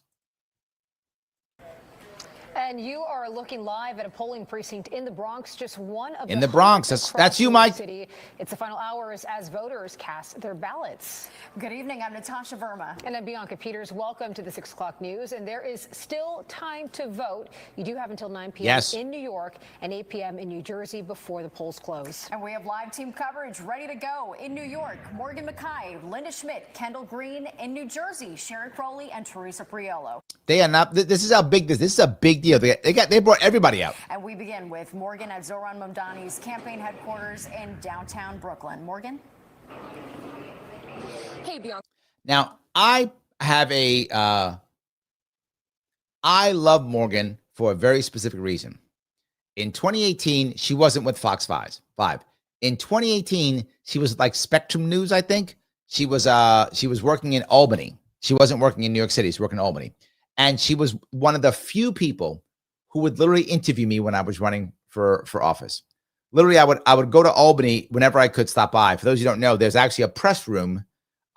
And you are looking live at a polling precinct in the Bronx, just one of in the Bronx. That's you, Mike. City. It's the final hours as voters cast their ballots. Good evening. I'm Natasha Verma. And I'm Bianca Peters. Welcome to the 6 o'clock news. And there is still time to vote. You do have until 9 p.m. in New York and 8 p.m. in New Jersey before the polls close. And we have live team coverage ready to go in New York. Morgan McKay, Linda Schmidt, Kendall Green. In New Jersey, Sharon Crowley and Teresa Priolo. They are not. This is how big this is a big deal. They brought everybody out. And we begin with Morgan at Zohran Mamdani's campaign headquarters in downtown Brooklyn. Morgan? Hey, Bianca. Now, I have I love Morgan for a very specific reason. In 2018, she wasn't with Fox 5. In 2018, she was like Spectrum News, I think. She was working in Albany. She wasn't working in New York City. She was working in Albany. And she was one of the few people who would literally interview me when I was running for office. Literally, I would go to Albany whenever I could stop by. For those who don't know, there's actually a press room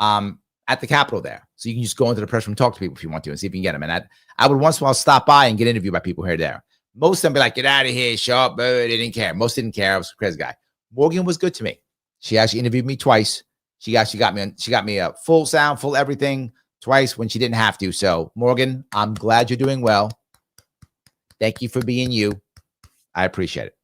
at the Capitol there. So you can just go into the press room, talk to people if you want to, and see if you can get them. And I would once in a while stop by and get interviewed by people here and there. Most of them be like, get out of here, Sharpe. They didn't care. Most didn't care. I was a crazy guy. Morgan was good to me. She actually interviewed me twice. She got me a full sound, full everything twice when she didn't have to. So Morgan, I'm glad you're doing well. Thank you for being you. I appreciate it.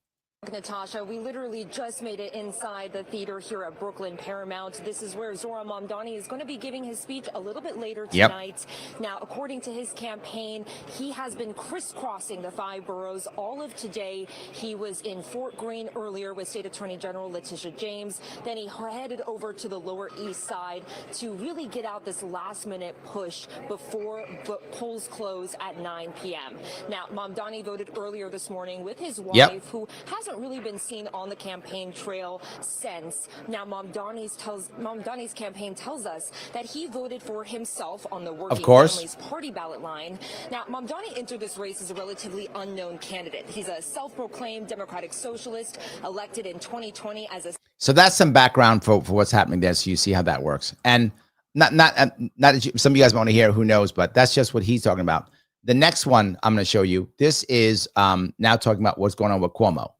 Natasha, we literally just made it inside the theater here at Brooklyn Paramount. This is where Zohran Mamdani is going to be giving his speech a little bit later tonight. Now, according to his campaign, he has been crisscrossing the 5 boroughs all of today. He was in Fort Greene earlier with State Attorney General Letitia James. Then he headed over to the Lower East Side to really get out this last-minute push before the polls close at 9 p.m. Now, Mamdani voted earlier this morning with his wife, who hasn't really been seen on the campaign trail since. Now, Mamdani's campaign tells us that he voted for himself on the Working Families Party ballot line. Now, Mamdani entered this race as a relatively unknown candidate. He's a self-proclaimed Democratic Socialist, elected in 2020 as a... So that's some background for what's happening there, so you see how that works. And not that some of you guys want to hear, who knows, but that's just what he's talking about. The next one I'm going to show you, this is now talking about what's going on with Cuomo.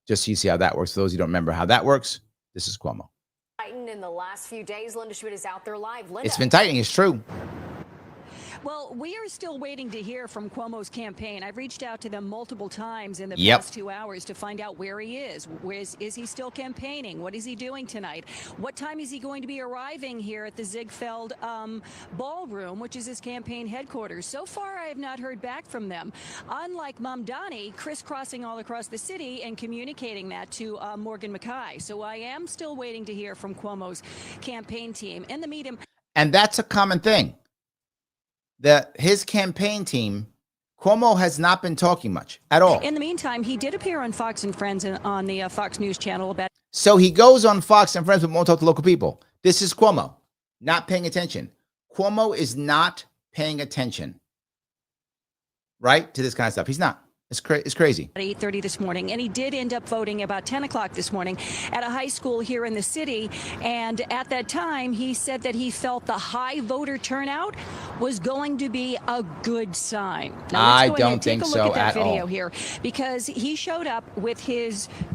Just so you see how that works. For those who don't remember how that works, this is Cuomo. In the last few days, Linda Schmidt is out there live. Linda. It's been tightening. It's true. Well, we are still waiting to hear from Cuomo's campaign. I've reached out to them multiple times in the past 2 hours to find out where he is. Is he still campaigning? What is he doing tonight? What time is he going to be arriving here at the Ziegfeld Ballroom, which is his campaign headquarters? So far, I have not heard back from them. Unlike Mamdani, crisscrossing all across the city and communicating that to Morgan McKay. So I am still waiting to hear from Cuomo's campaign team. In the meantime, and that's a common thing. His campaign team, Cuomo has not been talking much at all. In the meantime, he did appear on Fox and Friends on the Fox News channel about. So he goes on Fox and Friends but won't talk to local people. This is Cuomo not paying attention. Cuomo is not paying attention, right, to this kind of stuff. He's not. It's crazy. At 8:30 this morning, and he did end up voting about 10 o'clock this morning at a high school here in the city. And at that time, he said that he felt the high voter turnout was going to be a good sign. Now, I don't think so at all. Take a look at that video here, because he showed up with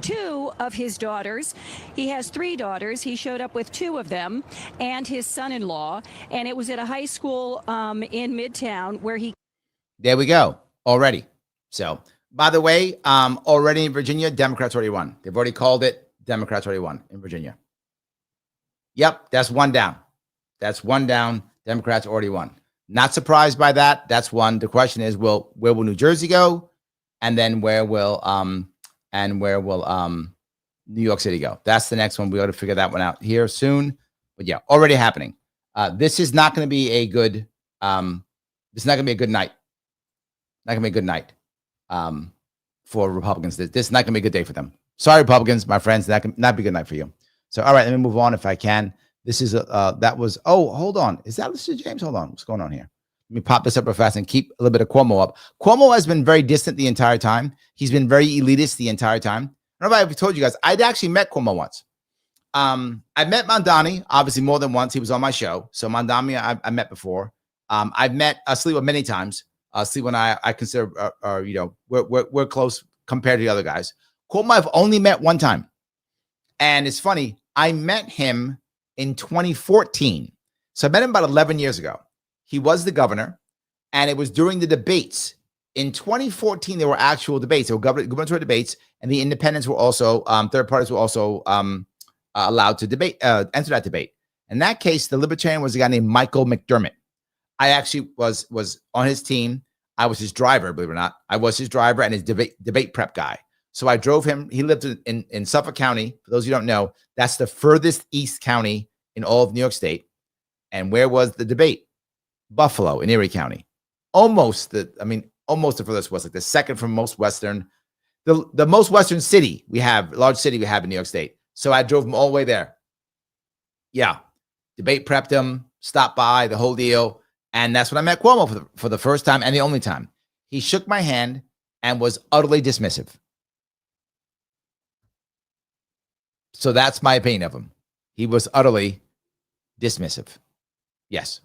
two of his daughters. He has 3 daughters. He showed up with 2 of them and his son-in-law, and it was at a high school in Midtown where he. There we go. Already. So, by the way, already in Virginia, Democrats already won. They've already called it. Democrats already won in Virginia. Yep, that's 1 down. That's 1 down. Democrats already won. Not surprised by that. That's 1. The question is, where will New Jersey go, and then where will New York City go? That's the next one. We ought to figure that one out here soon. But yeah, already happening. This is not going to be a good. This is not going to be a good night. Not going to be a good night. For Republicans. This is not going to be a good day for them. Sorry, Republicans, my friends, that can not be a good night for you. So, all right, let me move on if I can. This is that was, hold on. Is that Mr. James? Hold on. What's going on here? Let me pop this up real fast and keep a little bit of Cuomo up. Cuomo has been very distant the entire time. He's been very elitist the entire time. I don't know if I've told you guys, I'd actually met Cuomo once. I met Mamdani, obviously more than once. He was on my show. So Mamdani, I met before. I've met Sliwa many times. Sliwa and I consider, we're close compared to the other guys. Cuomo I've only met one time. And it's funny, I met him in 2014. So I met him about 11 years ago. He was the governor, and it was during the debates. In 2014, there were actual debates. There were gubernatorial debates, and the independents were also, third parties were also allowed to debate, enter that debate. In that case, the libertarian was a guy named Michael McDermott. I actually was on his team. I was his driver, believe it or not. I was his driver and his debate prep guy. So I drove him. He lived in Suffolk County. For those of you who don't know, that's the furthest east county in all of New York State. And where was the debate? Buffalo in Erie County. Almost the furthest west, like the second from most western, the most western city we have, large city we have in New York State. So I drove him all the way there. Yeah. Debate prepped him, stopped by, the whole deal. And that's when I met Cuomo for the first time and the only time. He shook my hand and was utterly dismissive. So that's my opinion of him. He was utterly dismissive. Yes.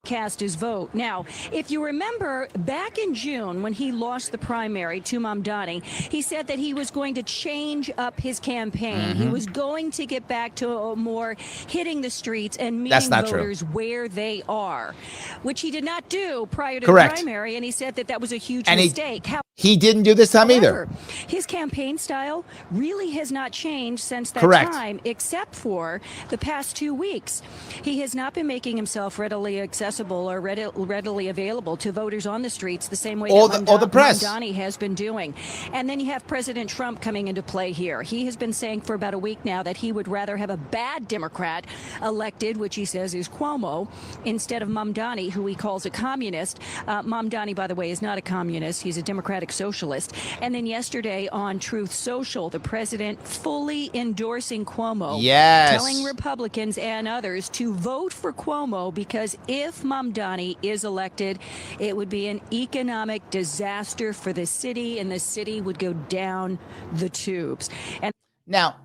Cast his vote. Now, if you remember back in June when he lost the primary to Mamdani, he said that he was going to change up his campaign. Mm-hmm. He was going to get back to more hitting the streets and meeting voters where they are, which he did not do prior to the primary. And he said that was a huge mistake. He didn't do this time either. His campaign style really has not changed since that time, except for the past 2 weeks. He has not been making himself readily accessible or readily available to voters on the streets the same way that the press. Mamdani has been doing. And then you have President Trump coming into play here. He has been saying for about a week now that he would rather have a bad Democrat elected, which he says is Cuomo, instead of Mamdani, who he calls a communist. Mamdani, by the way, is not a communist. He's a Democratic socialist. And then yesterday on Truth Social, the president fully endorsing Cuomo, telling Republicans and others to vote for Cuomo because if Mamdani is elected, it would be an economic disaster for the city, and the city would go down the tubes. And now,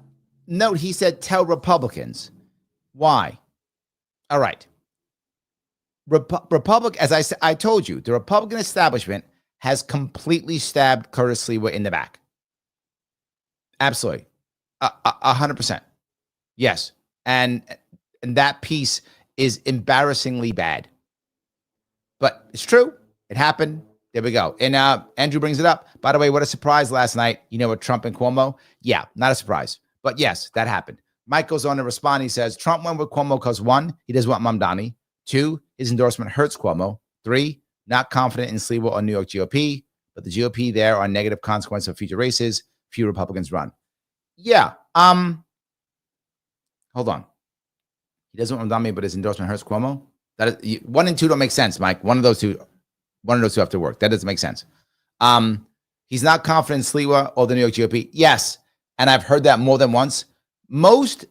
note he said tell Republicans. Why? All right. As I told you, the Republican establishment has completely stabbed Curtis Sliwa in the back. Absolutely. 100%. Yes. And that piece is embarrassingly bad. But it's true. It happened. There we go. And Andrew brings it up. By the way, what a surprise last night. You know, with Trump and Cuomo. Yeah, not a surprise. But yes, that happened. Mike goes on to respond. He says, Trump went with Cuomo because 1, he doesn't want Mamdani. 2, his endorsement hurts Cuomo. 3, not confident in Sliwa or New York GOP, but the GOP there are negative consequences of future races. Few Republicans run. Yeah. Hold on. He doesn't want Mamdani, but his endorsement hurts Cuomo. That is, 1 and 2 don't make sense, Mike. One of those two have to work. That doesn't make sense. He's not confident in Sliwa or the New York GOP. Yes, and I've heard that more than once. Most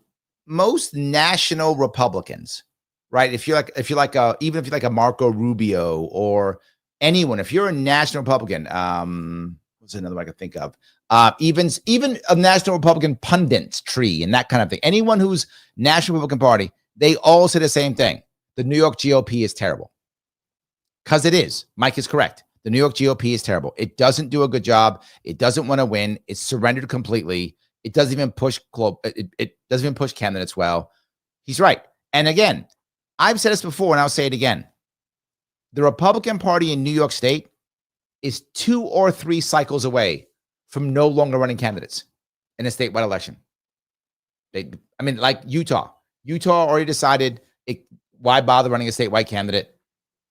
national Republicans, right? Even if you're like a Marco Rubio or anyone, if you're a national Republican, what's another one I could think of? Even a national Republican pundit tree and that kind of thing. Anyone who's National Republican Party, they all say the same thing. The New York GOP is terrible. Because it is. Mike is correct. The New York GOP is terrible. It doesn't do a good job. It doesn't want to win. It's surrendered completely. It doesn't even push it doesn't even push candidates well. He's right. And again, I've said this before and I'll say it again. The Republican Party in New York State is 2 or 3 cycles away from no longer running candidates in a statewide election. Like Utah. Utah already decided why bother running a statewide candidate?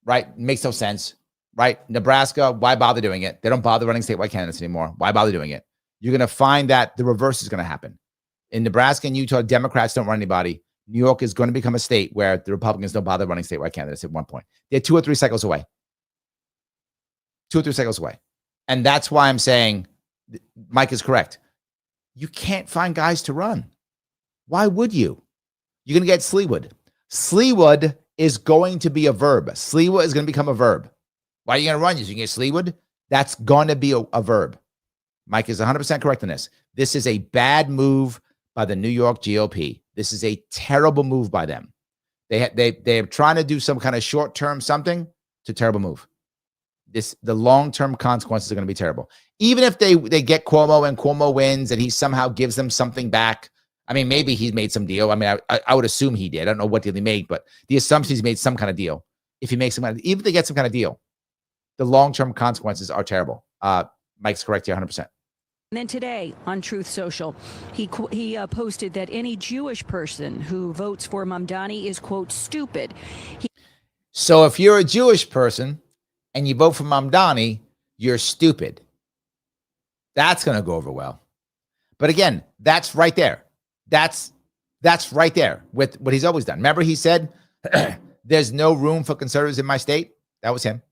Right? Makes no sense. Right? Nebraska, why bother doing it? They don't bother running statewide candidates anymore. Why bother doing it? You're going to find that the reverse is going to happen. In Nebraska and Utah, Democrats don't run anybody. New York is going to become a state where the Republicans don't bother running statewide candidates at one point. They're 2 or 3 cycles away. 2 or 3 cycles away. And that's why I'm saying Mike is correct. You can't find guys to run. Why would you? You're going to get Sleewood. Sleewood is going to be a verb. Sliwa is going to become a verb. Why are you going to run? You can get Sleewood. That's going to be a verb. Mike is 100% correct in this. This is a bad move by the New York GOP. This is a terrible move by them. They're trying to do some kind of short-term something. It's a terrible move. The long-term consequences are going to be terrible. Even if they get Cuomo and Cuomo wins and he somehow gives them something back. I mean, maybe he's made some deal. I mean, I would assume he did. I don't know what deal he made, but the assumption he's made some kind of deal. If he makes some kind of, even if they get some kind of deal, the long-term consequences are terrible. Mike's correct here 100%. And then today on Truth Social, he posted that any Jewish person who votes for Mamdani is, quote, stupid. So if you're a Jewish person and you vote for Mamdani, you're stupid. That's going to go over well. But again, that's right there. That's right there with what he's always done. Remember, he said, there's no room for conservatives in my state. That was him.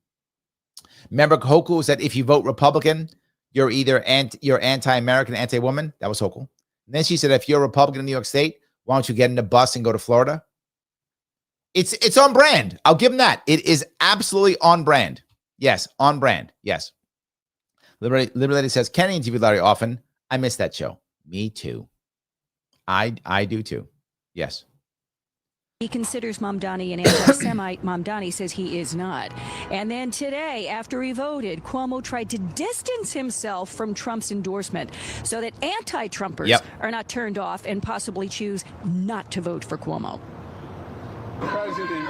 Remember, Hochul said, if you vote Republican, you're either you're anti-American, anti-woman. That was Hochul. And then she said, if you're a Republican in New York State, why don't you get in a bus and go to Florida? It's on brand. I'll give him that. It is absolutely on brand. Yes, on brand. Yes. Liberty says, Kenny interviewed Larry often. I miss that show. Me too. I do too. Yes. He considers Mamdani an anti-Semite. Mamdani says he is not. And then today, after he voted, Cuomo tried to distance himself from Trump's endorsement so that anti-Trumpers are not turned off and possibly choose not to vote for Cuomo. The president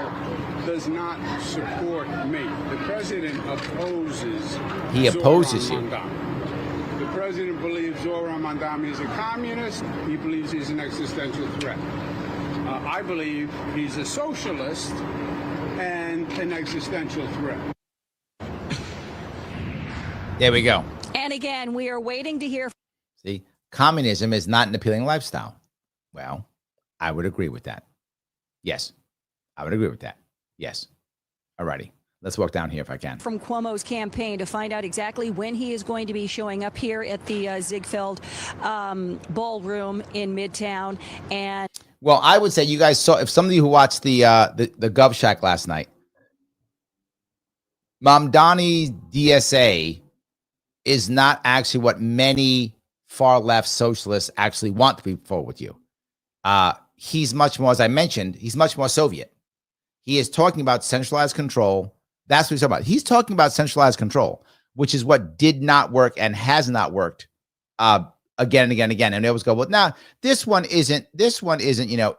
does not support me. The president opposes. He opposes you. The president believes Zohran Mamdani is a communist. He believes he's an existential threat. I believe he's a socialist and an existential threat. There we go. And again, we are waiting to hear. See, communism is not an appealing lifestyle. Well, I would agree with that. Yes, I would agree with that. Yes. All righty. Let's walk down here if I can. From Cuomo's campaign to find out exactly when he is going to be showing up here at the Ziegfeld Ballroom in Midtown. And well, I would say you guys saw, if some of you who watched the Gov Shack last night, Mamdani's DSA is not actually what many far left socialists actually want to be forward with you. He's much more, as I mentioned, he's much more Soviet. He is talking about centralized control. That's what he's talking about. He's talking about centralized control, which is what did not work and has not worked again and again and again. And they always go, well, now this one isn't, you know,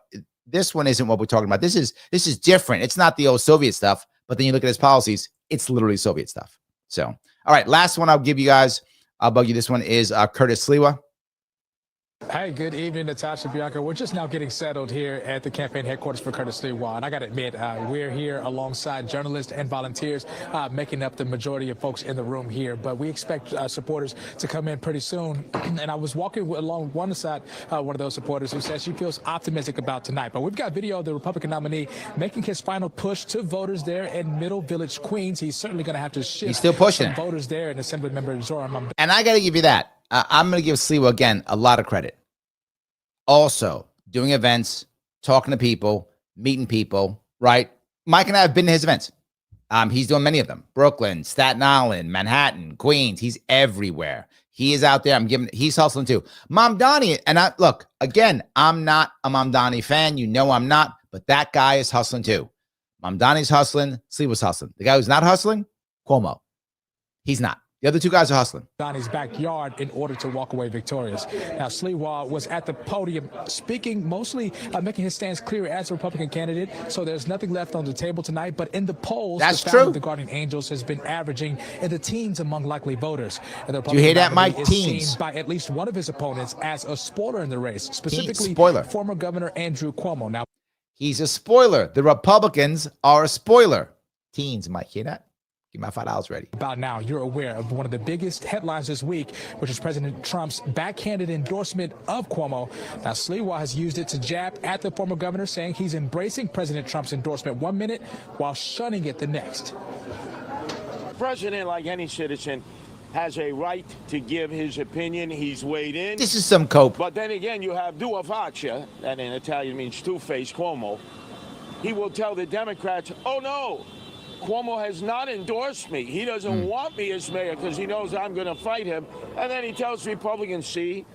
this one isn't what we're talking about. This is different. It's not the old Soviet stuff, But then you look at his policies, it's literally Soviet stuff. So, all right, last one I'll give you guys. I'll bug you. This one is Curtis Sliwa. Hey, good evening, Natasha, Bianca. We're just now getting settled here at the campaign headquarters for Curtis Sliwa. And I got to admit, we're here alongside journalists and volunteers, making up the majority of folks in the room here. But we expect supporters to come in pretty soon. And I was walking along one side, one of those supporters who says she feels optimistic about tonight. But we've got video of the Republican nominee making his final push to voters there in Middle Village, Queens. He's certainly going to have to shift. He's still pushing voters there, and Assembly Member Zoran. And I got to give you that. I'm going to give Sliwa, again, a lot of credit. Also, doing events, talking to people, meeting people, right? Mike and I have been to his events. He's doing many of them. Brooklyn, Staten Island, Manhattan, Queens. He's everywhere. He is out there. He's hustling too. Mamdani, and look, again, I'm not a Mamdani fan. You know I'm not, but that guy is hustling too. Mamdani's hustling. Sliwa's hustling. The guy who's not hustling, Cuomo. He's not. The other two guys are hustling. Donnie's backyard in order to walk away victorious. Now, Sliwa was at the podium speaking, mostly making his stance clear as a Republican candidate. So there's nothing left on the table tonight. But in the polls, that's the true. The Guardian Angels has been averaging in the teens among likely voters. And the do you hear that, Mike? Teens. Seen by at least one of his opponents as a spoiler in the race, specifically former Governor Andrew Cuomo. Now, he's a spoiler. The Republicans are a spoiler. Teens, Mike, hear that? Get my $5 ready. About now, you're aware of one of the biggest headlines this week, which is President Trump's backhanded endorsement of Cuomo. Now, Sliwa has used it to jab at the former governor, saying he's embracing President Trump's endorsement 1 minute while shunning it the next. The president, like any citizen, has a right to give his opinion. He's weighed in. This is some cope. But then again, you have due faccia, that in Italian means two-faced Cuomo. He will tell the Democrats, oh no, Cuomo has not endorsed me. He doesn't want me as mayor because he knows I'm going to fight him. And then he tells Republicans, see,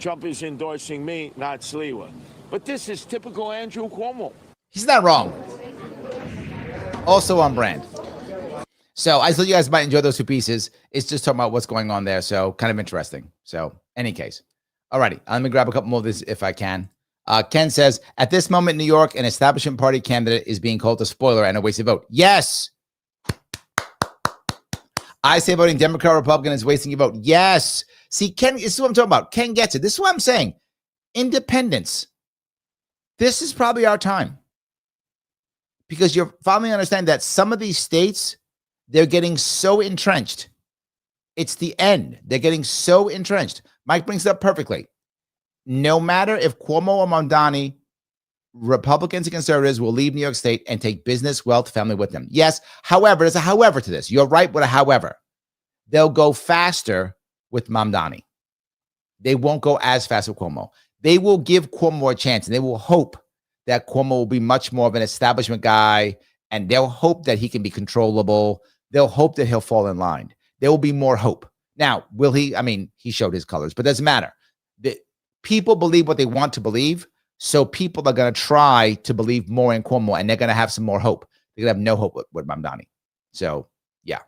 Trump is endorsing me, not Sliwa. But this is typical Andrew Cuomo. He's not wrong. Also on brand. So I thought you guys might enjoy those two pieces. It's just talking about what's going on there. So kind of interesting. So any case. All righty. Let me grab a couple more of this if I can. Ken says, at this moment in New York, an establishment party candidate is being called a spoiler and a wasted vote. Yes. I say voting Democrat or Republican is wasting your vote. Yes. See, Ken, this is what I'm talking about. Ken gets it. This is what I'm saying. Independence. This is probably our time. Because you're finally understanding that some of these states, they're getting so entrenched. It's the end. They're getting so entrenched. Mike brings it up perfectly. No matter if Cuomo or Mamdani, Republicans and conservatives will leave New York State and take business, wealth, family with them. Yes, however, there's a however to this. You're right with a however. They'll go faster with Mamdani. They won't go as fast with Cuomo. They will give Cuomo a chance, and they will hope that Cuomo will be much more of an establishment guy, and they'll hope that he can be controllable. They'll hope that he'll fall in line. There will be more hope. Now, will he? I mean, he showed his colors, but it doesn't matter. People believe what they want to believe, so people are going to try to believe more in Cuomo, and they're going to have some more hope. They're going to have no hope with Mamdani. So, yeah.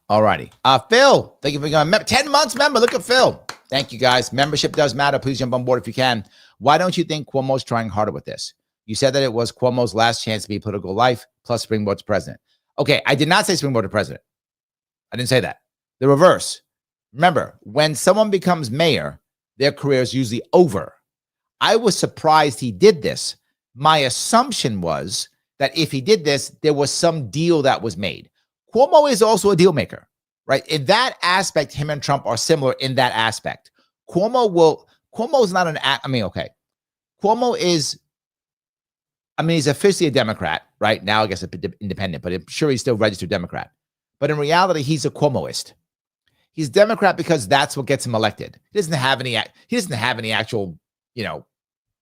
All righty. Phil, thank you for going. 10 months member. Look at Phil. Thank you, guys. Membership does matter. Please jump on board if you can. Why don't you think Cuomo's trying harder with this? You said that it was Cuomo's last chance to be political life, plus springboard to president. Okay, I did not say springboard to president. I didn't say that. The reverse. Remember, when someone becomes mayor, their career is usually over. I was surprised he did this. My assumption was that if he did this, there was some deal that was made. Cuomo is also a deal maker, right? In that aspect, him and Trump are similar in that aspect. Cuomo's not Cuomo is, he's officially a Democrat, right? Now, I guess, independent, but I'm sure he's still registered Democrat. But in reality, he's a Cuomoist. He's Democrat because that's what gets him elected. He doesn't have any actual,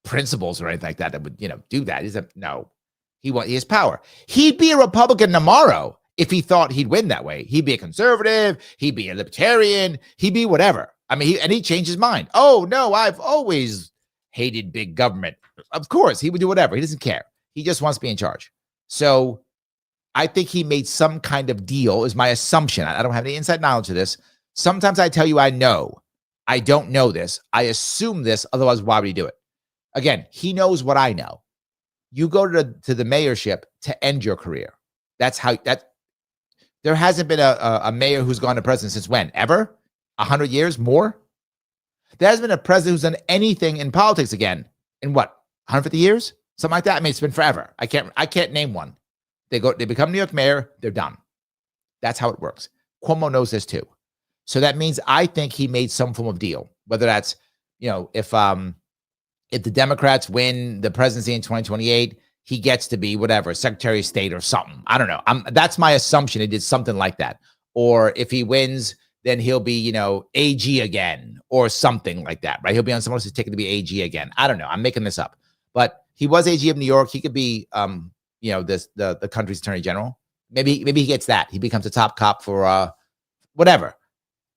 principles or anything like that would, do that. He has power. He'd be a Republican tomorrow if he thought he'd win that way. He'd be a conservative. He'd be a libertarian. He'd be whatever. He changed his mind. Oh no, I've always hated big government. Of course, he would do whatever. He doesn't care. He just wants to be in charge. So I think he made some kind of deal, is my assumption. I don't have any inside knowledge of this. Sometimes I tell you I know. I don't know this. I assume this. Otherwise, why would he do it? Again, he knows what I know. You go to the mayorship to end your career. That's how that. There hasn't been a mayor who's gone to president since when? Ever? 100 years? More? There hasn't been a president who's done anything in politics again in what? 150 years? Something like that. I mean, it's been forever. I can't name one. They become New York mayor, they're done. That's how it works. Cuomo knows this too. So that means I think he made some form of deal, whether that's, if the Democrats win the presidency in 2028, he gets to be whatever, Secretary of State or something. I don't know. That's my assumption. He did something like that. Or if he wins, then he'll be, AG again or something like that, right? He'll be on someone else's ticket to be AG again. I don't know. I'm making this up. But he was AG of New York. He could be, the country's attorney general. Maybe he gets that. He becomes a top cop for whatever.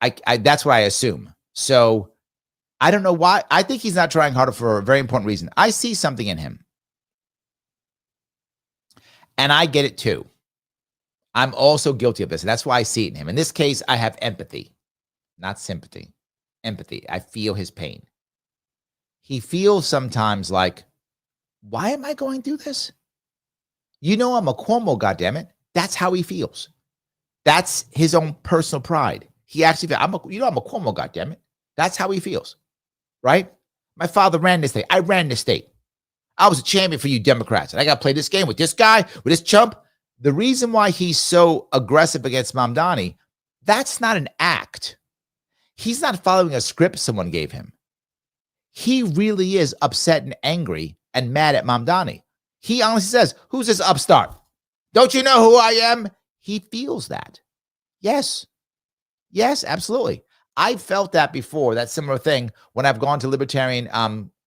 That's what I assume. So I don't know why. I think he's not trying harder for a very important reason. I see something in him. And I get it too. I'm also guilty of this. And that's why I see it in him. In this case, I have empathy, not sympathy. Empathy. I feel his pain. He feels sometimes like, why am I going through this? I'm a Cuomo, goddammit. That's how he feels. That's his own personal pride. He actually feels, I'm a Cuomo, goddammit. That's how he feels, right? My father ran this state. I ran this state. I was a champion for you Democrats, and I got to play this game with this guy, with this chump. The reason why he's so aggressive against Mamdani, that's not an act. He's not following a script someone gave him. He really is upset and angry and mad at Mamdani. He honestly says, who's this upstart? Don't you know who I am? He feels that. Yes. Yes, absolutely. I felt that before, that similar thing, when I've gone to libertarian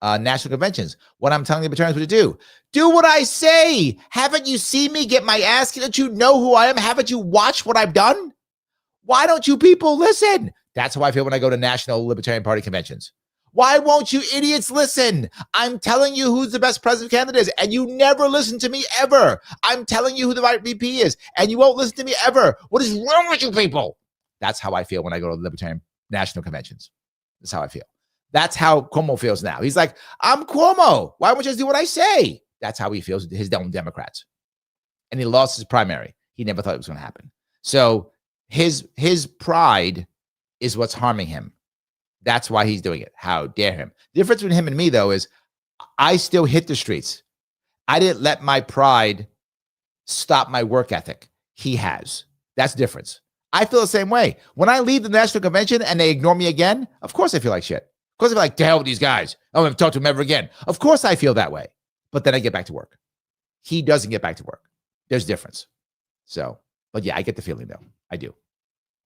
national conventions, when I'm telling libertarians what to do. Do what I say. Haven't you seen me get my ass kicked? Don't you know who I am? Haven't you watched what I've done? Why don't you people listen? That's how I feel when I go to National Libertarian Party conventions. Why won't you idiots listen? I'm telling you who's the best president candidate is, and you never listen to me ever. I'm telling you who the right VP is, and you won't listen to me ever. What is wrong with you people? That's how I feel when I go to Libertarian national conventions. That's how I feel. That's how Cuomo feels now. He's like, I'm Cuomo. Why won't you just do what I say? That's how he feels with his own Democrats. And he lost his primary. He never thought it was going to happen. So his pride is what's harming him. That's why he's doing it. How dare him? The difference between him and me, though, is I still hit the streets. I didn't let my pride stop my work ethic. He has. That's the difference. I feel the same way. When I leave the national convention and they ignore me again, of course I feel like shit. Of course I feel like, to hell with these guys. I won't talk to them ever again. Of course I feel that way. But then I get back to work. He doesn't get back to work. There's a difference. So, but yeah, I get the feeling, though. I do.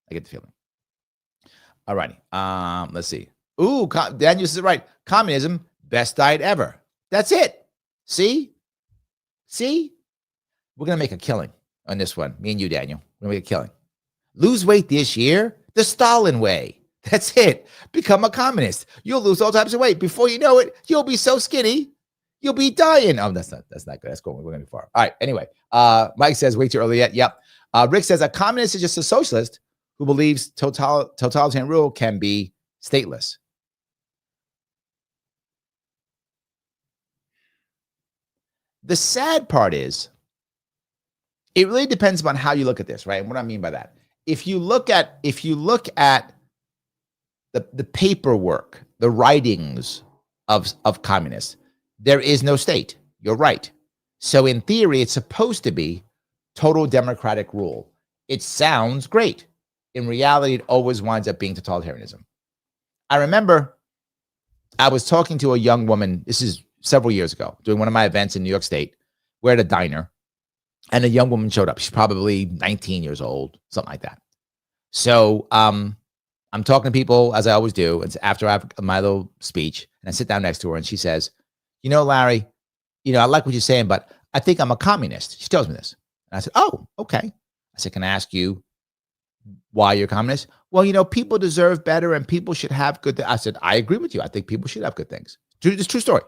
I get the feeling. All righty. Let's see. Ooh, Daniel says it right. Communism, best diet ever. That's it. See? We're going to make a killing on this one. Me and you, Daniel. We're going to make a killing. Lose weight this year the Stalin way. That's it. Become a communist. You'll lose all types of weight. Before you know it, you'll be so skinny, you'll be dying. Oh, that's not good. That's going. We're going too far. All right. Anyway, Mike says way too early yet. Yep. Rick says a communist is just a socialist who believes totalitarian rule can be stateless. The sad part is, it really depends on how you look at this, right? And what I mean by that, if you look at the paperwork, the writings of communists, there is no state. You're right. So in theory, it's supposed to be total democratic rule. It sounds great. In reality, it always winds up being totalitarianism. I remember I was talking to a young woman, this is several years ago, doing one of my events in New York State. We're at a diner, and a young woman showed up. She's probably 19 years old, something like that. So I'm talking to people, as I always do, and after I have my little speech, and I sit down next to her, and she says, Larry, I like what you're saying, but I think I'm a communist. She tells me this. And I said, oh, okay. I said, can I ask you why you're a communist? Well, people deserve better and people should have good things. I said, I agree with you. I think people should have good things. It's a true story.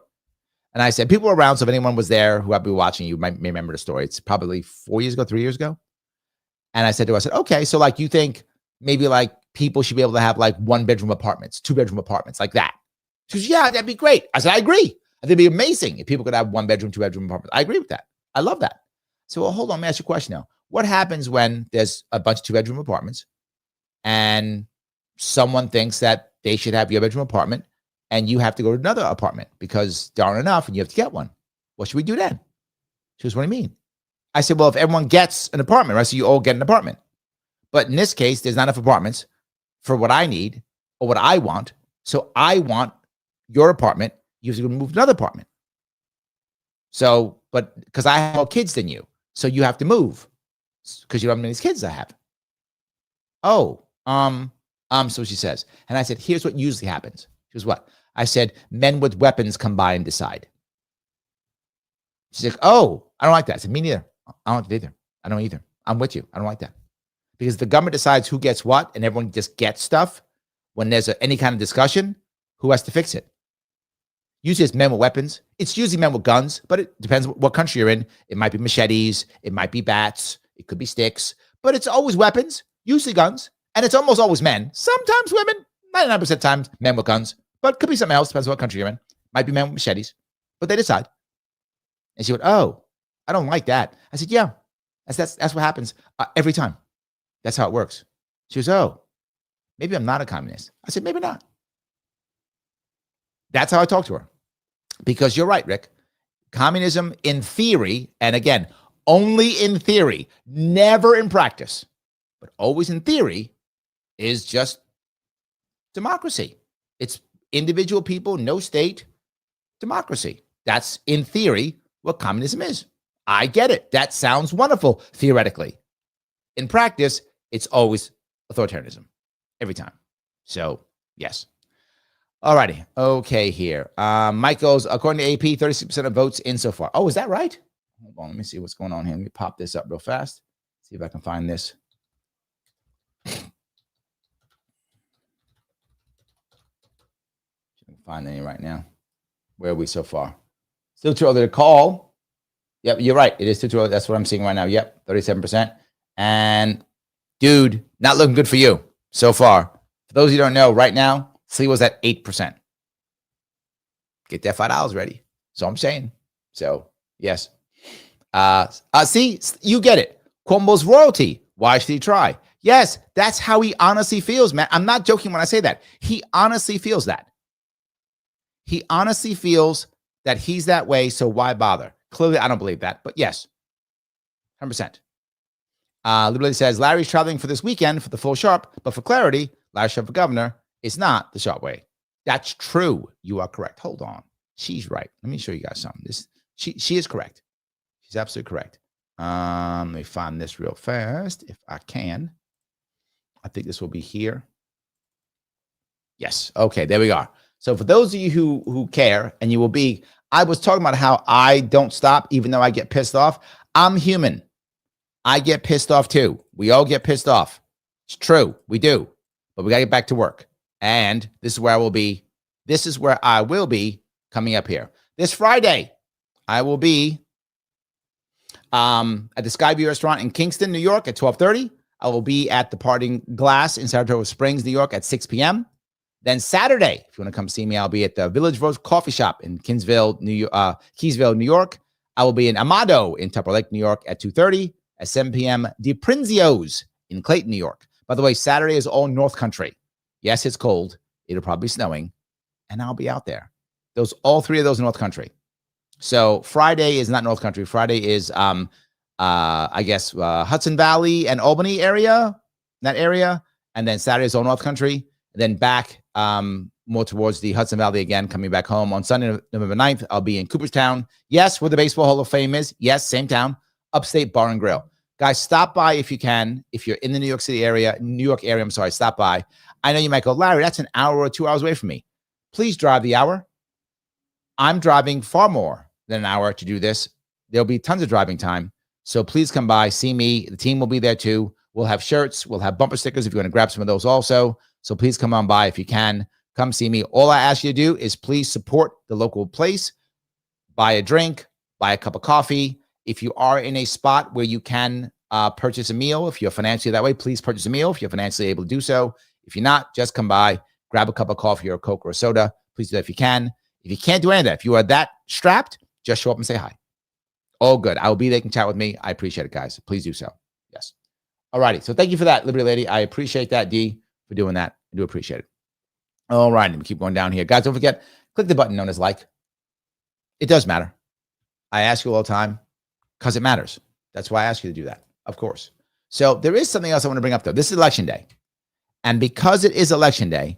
And I said, people were around, so if anyone was there who I'd be watching, you may remember the story. It's probably 4 years ago, 3 years ago. And I said to her, okay, so you think maybe people should be able to have 1-bedroom apartments, 2-bedroom apartments, like that. She goes, yeah, that'd be great. I said, I agree. I think it'd be amazing if people could have 1-bedroom, 2-bedroom apartments. I agree with that. I love that. So, well, hold on, let me ask you a question now. What happens when there's a bunch of 2-bedroom apartments and someone thinks that they should have your bedroom apartment and you have to go to another apartment because there aren't enough and you have to get one? What should we do then? She goes, what do you mean? I said, well, if everyone gets an apartment, right? So you all get an apartment. But in this case, there's not enough apartments for what I need or what I want. So I want your apartment. You have to move to another apartment. So, but because I have more kids than you, so you have to move because you don't have as many kids as I have. Oh, so she says. And I said, here's what usually happens. She goes, what? I said, men with weapons come by and decide. She's like, oh, I don't like that. I said, me neither. I don't like it either. I don't either. I'm with you. I don't like that. Because the government decides who gets what and everyone just gets stuff. When there's any kind of discussion, who has to fix it? Usually it's men with weapons. It's usually men with guns, but it depends what country you're in. It might be machetes. It might be bats. It could be sticks. But it's always weapons, usually guns. And it's almost always men. Sometimes women, 99% of times, men with guns. But it could be something else, depends on what country you're in. Might be men with machetes. But they decide. And she went, oh, I don't like that. I said, yeah, that's what happens every time. That's how it works. She goes, oh, maybe I'm not a communist. I said, maybe not. That's how I talk to her. Because you're right, Rick. Communism in theory, and again, only in theory, never in practice, but always in theory, is just democracy. It's individual people, no state, democracy. That's in theory what communism is. I get it. That sounds wonderful, theoretically. In practice, it's always authoritarianism, every time. So, yes. All righty. Okay, here. Mike goes, according to AP, 36% of votes in so far. Oh, is that right? Hold on. Let me see what's going on here. Let me pop this up real fast. See if I can find this. Find any right now. Where are we so far? Still too early to call. Yep, you're right. It is too early. That's what I'm seeing right now. Yep, 37%. And dude, not looking good for you so far. For those of you who don't know, right now, Slee was at 8%. Get that $5 ready. So I'm saying. So yes. See, you get it. Cuomo's royalty. Why should he try? Yes, that's how he honestly feels, man. I'm not joking when I say that. He honestly feels that. He honestly feels that he's that way, so why bother? Clearly, I don't believe that, but yes, 100%. Literally says, Larry's traveling for this weekend for the full Sharpe, but for clarity, Larry Sharpe for governor is not the Sharpe way. That's true. You are correct. Hold on. She's right. Let me show you guys something. She is correct. She's absolutely correct. Let me find this real fast if I can. I think this will be here. Yes. Okay, there we are. So for those of you who care, and you will be, I was talking about how I don't stop even though I get pissed off. I'm human. I get pissed off too. We all get pissed off. It's true. We do. But we got to get back to work. And this is where I will be. This is where I will be coming up here. This Friday, I will be at the Skyview restaurant in Kingston, New York at 12:30. I will be at the Parting Glass in Saratoga Springs, New York at 6 p.m. Then Saturday, if you want to come see me, I'll be at the Village Rose Coffee Shop in Keysville, New York. I will be in Amado in Tupper Lake, New York at 2:30. At 7 p.m., Di Prinzio's in Clayton, New York. By the way, Saturday is all North Country. Yes, it's cold. It'll probably be snowing. And I'll be out there. All three of those North Country. So Friday is not North Country. Friday is, I guess, Hudson Valley and Albany area, that area. And then Saturday is all North Country. And then back more towards the Hudson Valley again, coming back home. On Sunday, November 9th, I'll be in Cooperstown. Yes, where the Baseball Hall of Fame is. Yes, same town. Upstate Bar and Grill. Guys, stop by if you can. If you're in the New York area, stop by. I know you might go, Larry, that's an hour or 2 hours away from me. Please drive the hour. I'm driving far more than an hour to do this. There'll be tons of driving time. So please come by, see me. The team will be there too. We'll have shirts. We'll have bumper stickers if you want to grab some of those also. So please come on by if you can. Come see me. All I ask you to do is please support the local place. Buy a drink. Buy a cup of coffee. If you are in a spot where you can purchase a meal, if you're financially that way, please purchase a meal if you're financially able to do so. If you're not, just come by, grab a cup of coffee or a Coke or a soda. Please do that if you can. If you can't do any of that, if you are that strapped, just show up and say hi. All good. I will be there. You can chat with me. I appreciate it, guys. Please do so. All righty. So thank you for that, Liberty Lady. I appreciate that, D, for doing that. I do appreciate it. All right. Let me keep going down here. Guys, don't forget, click the button known as like. It does matter. I ask you all the time because it matters. That's why I ask you to do that, of course. So there is something else I want to bring up, though. This is Election Day. And because it is Election Day,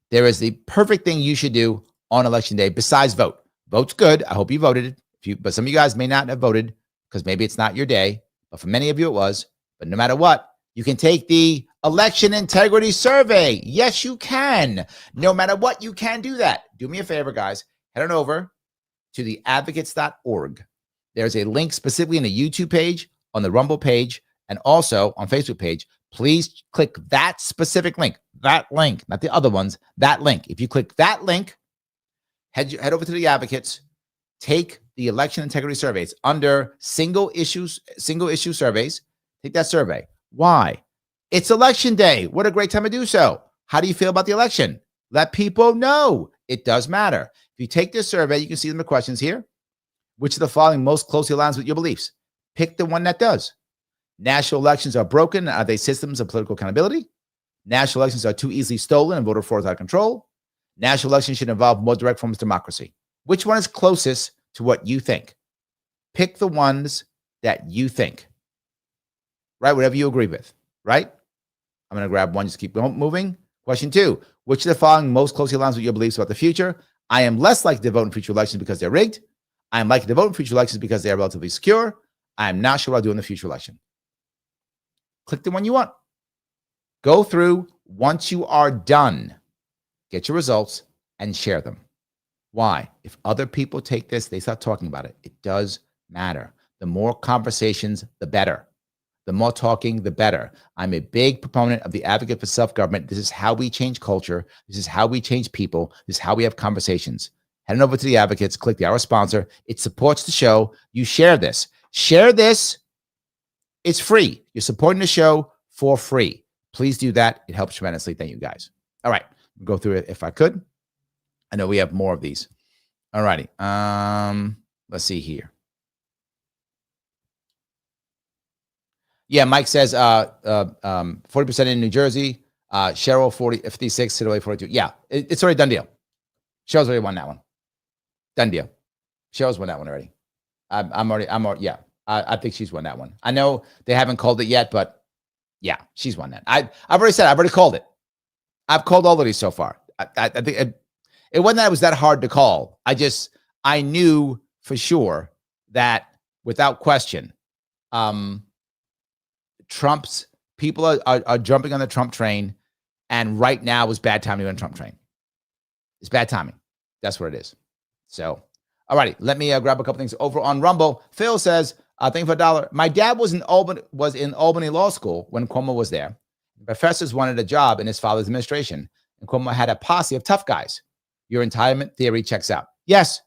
there is the perfect thing you should do on Election Day besides vote. Vote's good. I hope you voted. But some of you guys may not have voted because maybe it's not your day. But for many of you, it was. But no matter what, you can take the election integrity survey. Yes, you can. No matter what, you can do that. Do me a favor, guys. Head on over to the advocates.org. There's a link specifically in the YouTube page, on the Rumble page, and also on Facebook page. Please click that specific link, not the other ones, that link. If you click that link, head over to the advocates, take the election integrity surveys under single issue surveys. Take that survey. Why? It's election day. What a great time to do so. How do you feel about the election? Let people know. It does matter. If you take this survey, you can see the questions here. Which of the following most closely aligns with your beliefs? Pick the one that does. National elections are broken. Are they systems of political accountability? National elections are too easily stolen and voter fraud is out of control. National elections should involve more direct forms of democracy. Which one is closest to what you think? Pick the ones that you think. Right? Whatever you agree with. Right? I'm going to grab one. Just keep moving. Question 2. Which of the following most closely aligns with your beliefs about the future? I am less likely to vote in future elections because they're rigged. I am likely to vote in future elections because they are relatively secure. I am not sure what I'll do in the future election. Click the one you want. Go through. Once you are done, get your results and share them. Why? If other people take this, they start talking about it. It does matter. The more conversations, the better. The more talking, the better. I'm a big proponent of the advocate for self-government. This is how we change culture. This is how we change people. This is how we have conversations. Head on over to the advocates, click the Our Sponsor. It supports the show. You share this. Share this. It's free. You're supporting the show for free. Please do that. It helps tremendously. Thank you, guys. All right. We'll go through it if I could. I know we have more of these. All righty. Let's see here. Yeah, Mike says 40% in New Jersey. Cheryl 56, Sidaway 42. Yeah, it's already done deal. Cheryl's already won that one. Done deal. Cheryl's won that one already. Yeah. I think she's won that one. I know they haven't called it yet, but yeah, she's won that. I've already called it. I've called all of these so far. I think it wasn't that it was that hard to call. I knew for sure that without question, Trump's people are jumping on the Trump train, and right now is bad timing on the Trump train. It's bad timing. That's what it is. So, all righty, let me grab a couple things over on Rumble. Phil says, thank you for $1. My dad was in Albany Law School when Cuomo was there. Professors wanted a job in his father's administration, and Cuomo had a posse of tough guys. Your entitlement theory checks out. Yes,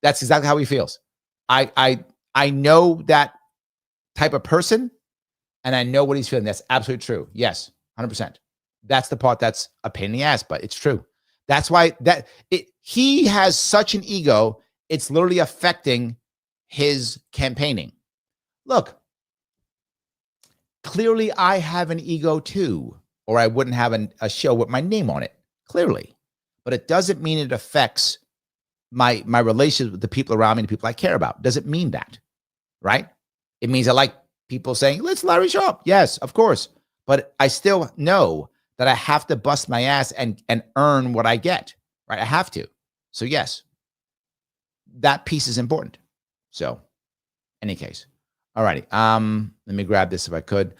that's exactly how he feels. I know that type of person, and I know what he's feeling. That's absolutely true. Yes, 100%. That's the part that's a pain in the ass, but it's true. That's why he has such an ego, it's literally affecting his campaigning. Look, clearly I have an ego too, or I wouldn't have a show with my name on it, clearly. But it doesn't mean it affects my relations with the people around me, the people I care about. Doesn't mean that, right? It means I like people saying, let's Larry Sharpe. Yes, of course. But I still know that I have to bust my ass and earn what I get, right? I have to. So yes, that piece is important. So any case. All righty. Let me grab this if I could.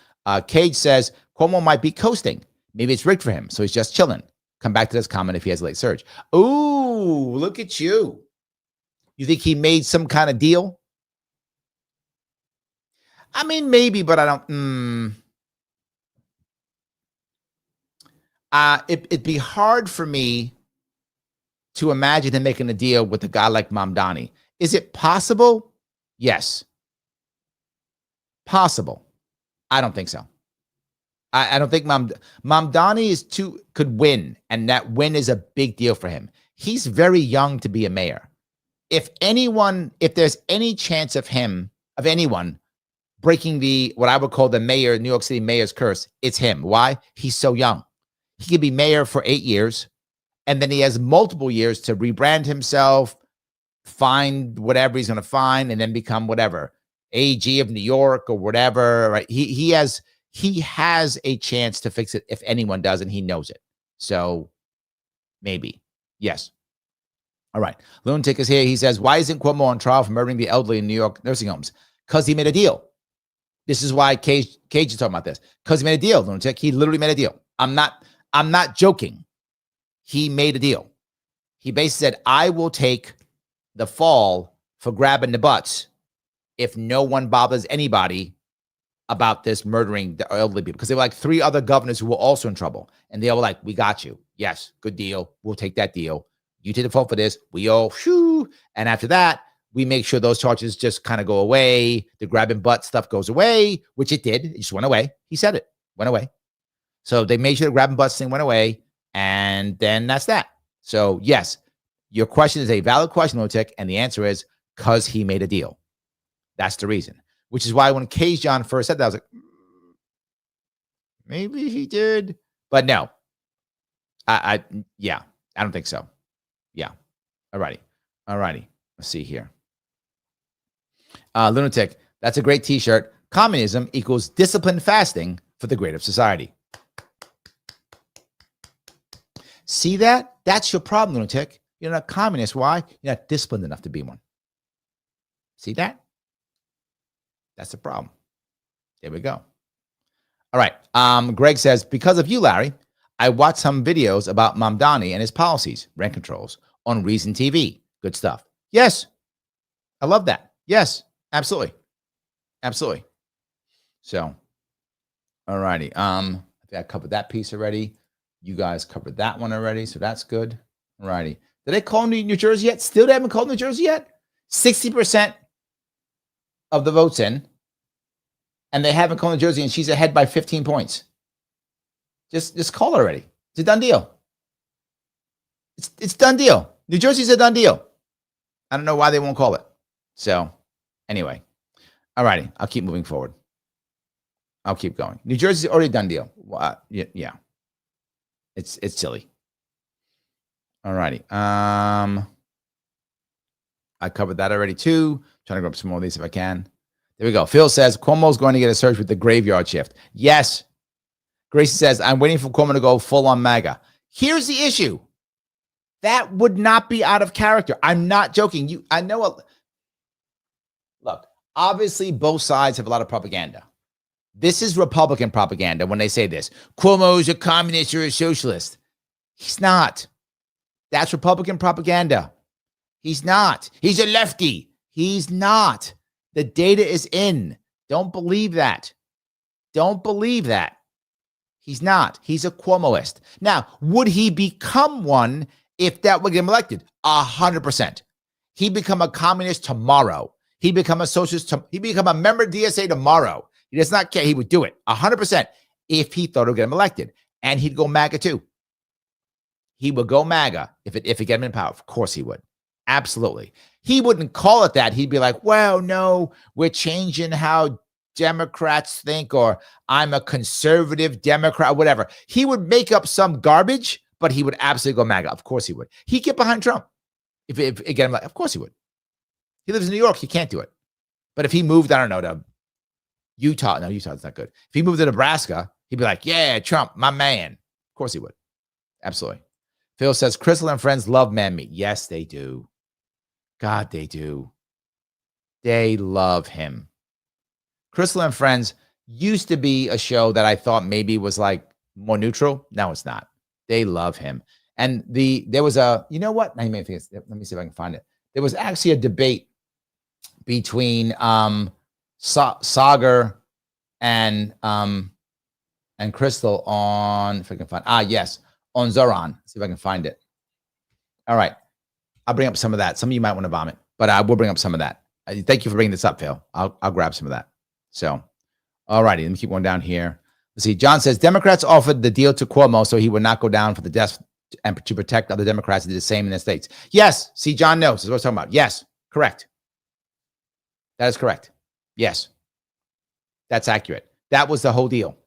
Cage says, Cuomo might be coasting. Maybe it's rigged for him, so he's just chilling. Come back to this comment if he has a late surge. Ooh, look at you. You think he made some kind of deal? I mean, maybe, but I don't. It'd be hard for me to imagine him making a deal with a guy like Mamdani. Is it possible? Yes. Possible. I don't think so. I don't think Mamdani could win, and that win is a big deal for him. He's very young to be a mayor. If there's any chance of anyone breaking what I would call the New York City mayor's curse. It's him. Why? He's so young. He could be mayor for 8 years, and then he has multiple years to rebrand himself, find whatever he's going to find, and then become whatever, AG of New York or whatever. Right? He has a chance to fix it if anyone does, and he knows it. So maybe. Yes. All right. Lunatic is here. He says, why isn't Cuomo on trial for murdering the elderly in New York nursing homes? Because he made a deal. This is why Cage is talking about this. Because he made a deal, Lunatic. He literally made a deal. I'm not joking. He made a deal. He basically said, I will take the fall for grabbing the butts if no one bothers anybody about this murdering the elderly people. Because there were like 3 other governors who were also in trouble. And they were like, we got you. Yes, good deal. We'll take that deal. You take the fall for this. We all, whew. And after that, we make sure those charges just kind of go away. The grabbing butt stuff goes away, which it did. It just went away. He said it went away. So they made sure the grabbing butts thing went away. And then that's that. So yes, your question is a valid question, Lunatic. And the answer is because he made a deal. That's the reason. Which is why when Cage John first said that, I was like, maybe he did. But no. I don't think so. Yeah. All righty. Let's see here. Lunatic, that's a great t-shirt. Communism equals disciplined fasting for the great of society. See that? That's your problem, Lunatic. You're not communist. Why? You're not disciplined enough to be one. See that? That's the problem. There we go. All right. Greg says, because of you, Larry, I watched some videos about Mamdani and his policies, rent controls, on Reason TV. Good stuff. Yes. I love that. Yes, absolutely. Absolutely. So, all righty. I think I covered that piece already. You guys covered that one already, so that's good. All righty. Did they call New Jersey yet? Still they haven't called New Jersey yet? 60% of the votes in, and they haven't called New Jersey, and she's ahead by 15 points. Just call it already. It's a done deal. It's done deal. New Jersey's a done deal. I don't know why they won't call it. So, anyway. All righty. I'll keep moving forward. I'll keep going. New Jersey's already a done deal. Yeah. It's silly. All righty. I covered that already too. Trying to grab some more of these if I can. There we go. Phil says, Cuomo's going to get a surge with the graveyard shift. Yes. Gracie says, I'm waiting for Cuomo to go full on MAGA. Here's the issue. That would not be out of character. I'm not joking. Look, obviously both sides have a lot of propaganda. This is Republican propaganda when they say this. Cuomo's a communist or a socialist. He's not. That's Republican propaganda. He's not. He's a lefty. He's not. The data is in. Don't believe that. Don't believe that. He's not. He's a Cuomoist. Now, would he become one if that would get him elected? 100%. He'd become a communist tomorrow. He'd become a socialist. He'd become a member of DSA tomorrow. He does not care. He would do it 100% if he thought it would get him elected. And he'd go MAGA too. He would go MAGA if it get him in power. Of course he would. Absolutely. He wouldn't call it that. He'd be like, well, no, we're changing how Democrats think, or I'm a conservative Democrat, whatever. He would make up some garbage, but he would absolutely go MAGA. Of course he would. He'd get behind Trump. If again, like, of course he would. He lives in New York. He can't do it. But if he moved, I don't know, to Utah. No, Utah's not good. If he moved to Nebraska, he'd be like, yeah, Trump, my man. Of course he would. Absolutely. Phil says, Crystal and friends love man meat. Yes, they do. God, they do. They love him. Crystal and Friends used to be a show that I thought maybe was like more neutral. No, it's not. They love him. And there was you know what? Let me see if I can find it. There was actually a debate between Sagar and Crystal on, if I can find, yes, on Zoran. See if I can find it. All right. I'll bring up some of that. Some of you might want to vomit, but I will bring up some of that. Thank you for bringing this up, Phil. I'll grab some of that. So, all righty. Let me keep going down here. Let's see. John says, Democrats offered the deal to Cuomo so he would not go down for the death and to protect other Democrats who did the same in the states. Yes. See, John knows. This is what I'm talking about. Yes. Correct. That is correct. Yes. That's accurate. That was the whole deal.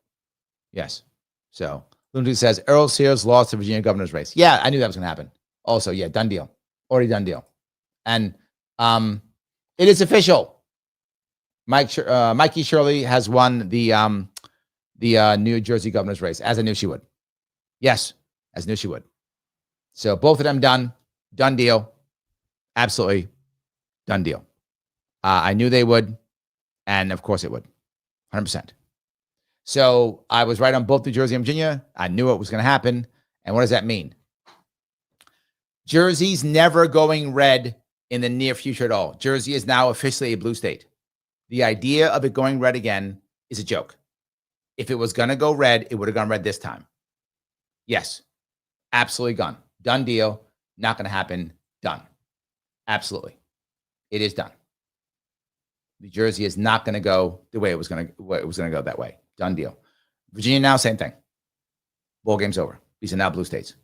Yes. So Lunatic says Earl Sears lost the Virginia governor's race. Yeah, I knew that was going to happen. Also, yeah, done deal. Already done deal. And it is official. Mikey Shirley has won the New Jersey governor's race, as I knew she would. Yes, as I knew she would. So both of them done deal. Absolutely done deal. I knew they would, and of course it would, 100%. So I was right on both New Jersey and Virginia. I knew it was going to happen. And what does that mean? Jersey's never going red in the near future at all. Jersey is now officially a blue state. The idea of it going red again is a joke. If it was going to go red, it would have gone red this time. Yes, absolutely gone. Done deal. Not going to happen. Done. Absolutely. It is done. New Jersey is not going to go the way it was going to go that way. Done deal. Virginia now, same thing. Ball game's over. These are now blue states.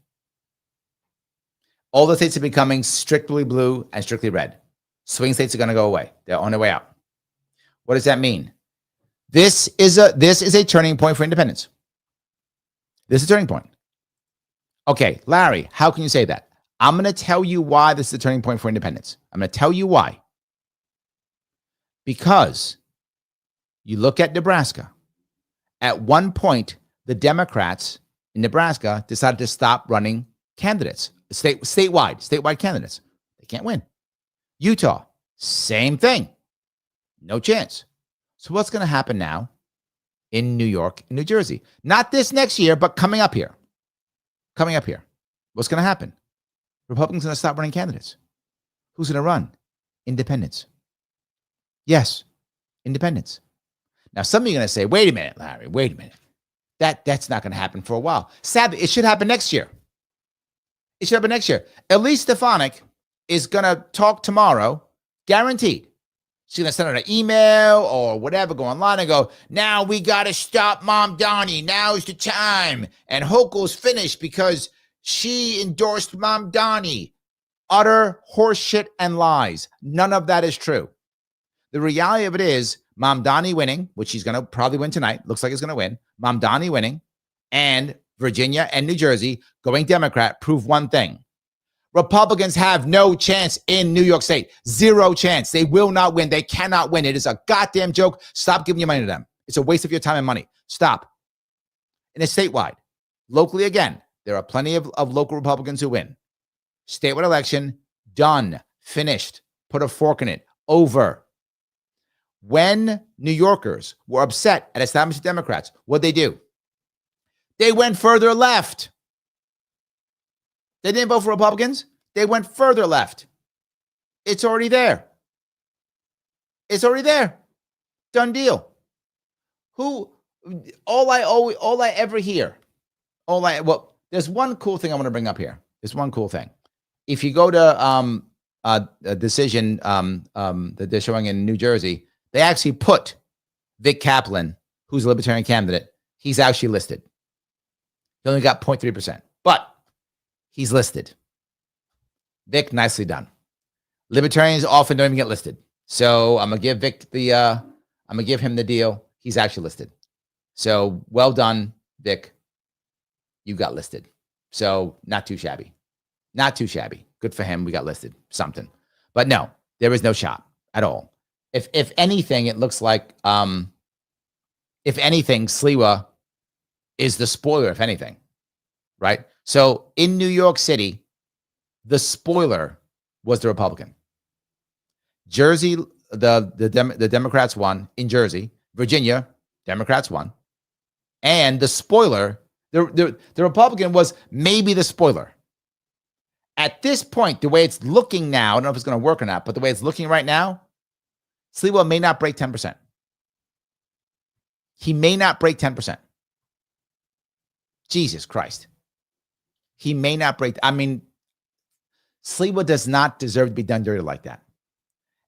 All the states are becoming strictly blue and strictly red. Swing states are going to go away. They're on their way out. What does that mean? This is a turning point for independence. This is a turning point. Okay, Larry, how can you say that? I'm going to tell you why this is a turning point for independence. I'm going to tell you why. Because you look at Nebraska. At one point, the Democrats in Nebraska decided to stop running candidates, statewide candidates. They can't win. Utah, same thing. No chance. So what's going to happen now in New York and New Jersey? Not this next year, but coming up here. What's going to happen? Republicans going to stop running candidates. Who's going to run? Independents. Yes, independents. Now, some of you are going to say, wait a minute, Larry, wait a minute. That's not going to happen for a while. Sadly, it should happen next year. Elise Stefanik is going to talk tomorrow, guaranteed. She's going to send out an email or whatever, go online and go, now we got to stop Mom Donnie. Now's the time. And Hochul's finished because she endorsed Mom Donnie. Utter horseshit and lies. None of that is true. The reality of it is Mom Donnie winning, which she's going to probably win tonight. Looks like it's going to win. Mom Donnie winning and Virginia and New Jersey going Democrat prove one thing. Republicans have no chance in New York State. Zero chance. They will not win. They cannot win. It is a goddamn joke. Stop giving your money to them. It's a waste of your time and money. Stop. And it's statewide. Locally, again, there are plenty of local Republicans who win. Statewide election, done, finished. Put a fork in it. Over. When New Yorkers were upset at establishment Democrats, what'd they do? They went further left. They didn't vote for Republicans. They went further left. It's already there. Done deal. All I ever hear, there's one cool thing I want to bring up here. There's one cool thing. If you go to a decision that they're showing in New Jersey, they actually put Vic Kaplan, who's a Libertarian candidate. He's actually listed. He only got 0.3%, but he's listed. Vic, nicely done. Libertarians often don't even get listed. So I'm gonna give Vic I'm gonna give him the deal. He's actually listed. So well done, Vic. You got listed. So not too shabby. Good for him. We got listed. Something. But no, there is no shot at all. If anything, it looks like if anything, Sliwa is the spoiler, if anything. Right? So in New York City, the spoiler was the Republican. Jersey, the Democrats won in Jersey. Virginia, Democrats won. And the spoiler, the Republican was maybe the spoiler. At this point, the way it's looking now, I don't know if it's going to work or not, but the way it's looking right now, Sliwa may not break 10%. He may not break 10%. Jesus Christ. He may not break. I mean, Sliwa does not deserve to be done dirty like that.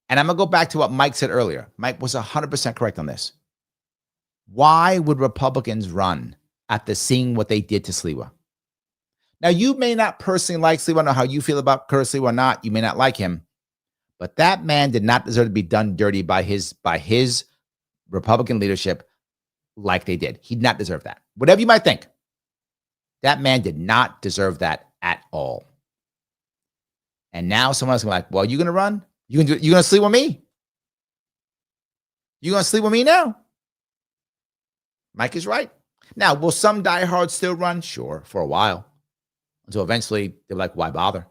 And I'm going to go back to what Mike said earlier. Mike was 100% correct on this. Why would Republicans run after seeing what they did to Sliwa? Now, you may not personally like Sliwa. I don't know how you feel about Curtis Sliwa or not. You may not like him. But that man did not deserve to be done dirty by his Republican leadership like they did. He did not deserve that. Whatever you might think, that man did not deserve that at all. And now someone else is like, well, you going to run? You going to sleep with me? You going to sleep with me now? Mike is right. Now, will some diehards still run? Sure, for a while. Until eventually they're like, why bother?